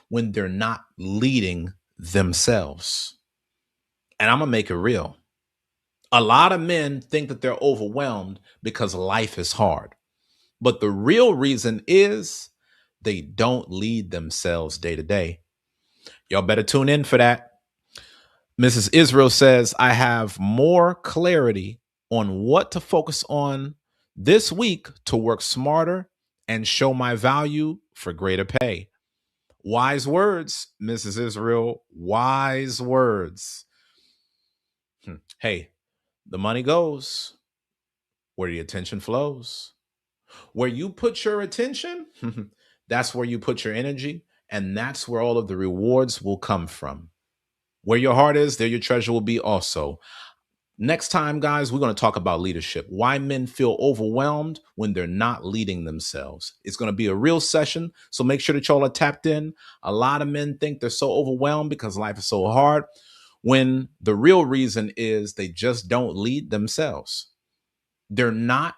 when they're not leading themselves. And I'm going to make it real. A lot of men think that they're overwhelmed because life is hard. But the real reason is they don't lead themselves day to day. Y'all better tune in for that. Mrs. Israel says, I have more clarity on what to focus on this week to work smarter and show my value for greater pay. Wise words, Mrs. Israel. Wise words. Hey, the money goes where the attention flows. Where you put your attention, that's where you put your energy, and that's where all of the rewards will come from. Where your heart is, there your treasure will be also. Next time, guys, we're going to talk about leadership. Why men feel overwhelmed when they're not leading themselves. It's going to be a real session, so make sure that y'all are tapped in. A lot of men think they're so overwhelmed because life is so hard, when the real reason is they just don't lead themselves. They're not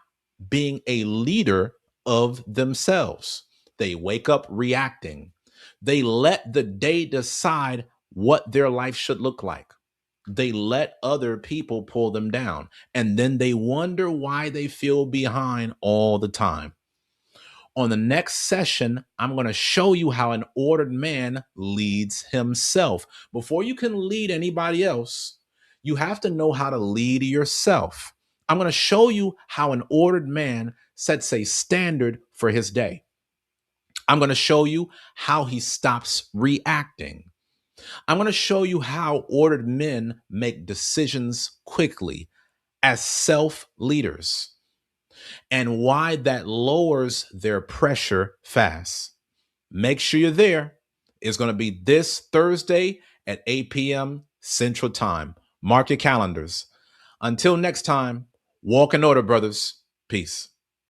being a leader of themselves. They wake up reacting. They let the day decide what their life should look like. They let other people pull them down, and then they wonder why they feel behind all the time. On the next session, I'm going to show you how an ordered man leads himself. Before you can lead anybody else, you have to know how to lead yourself. I'm going to show you how an ordered man sets a standard for his day. I'm going to show you how he stops reacting. I'm going to show you how ordered men make decisions quickly as self-leaders, and why that lowers their pressure fast. Make sure you're there. It's going to be this Thursday at 8 p.m. Central Time. Mark your calendars. Until next time, walk in order, brothers. Peace.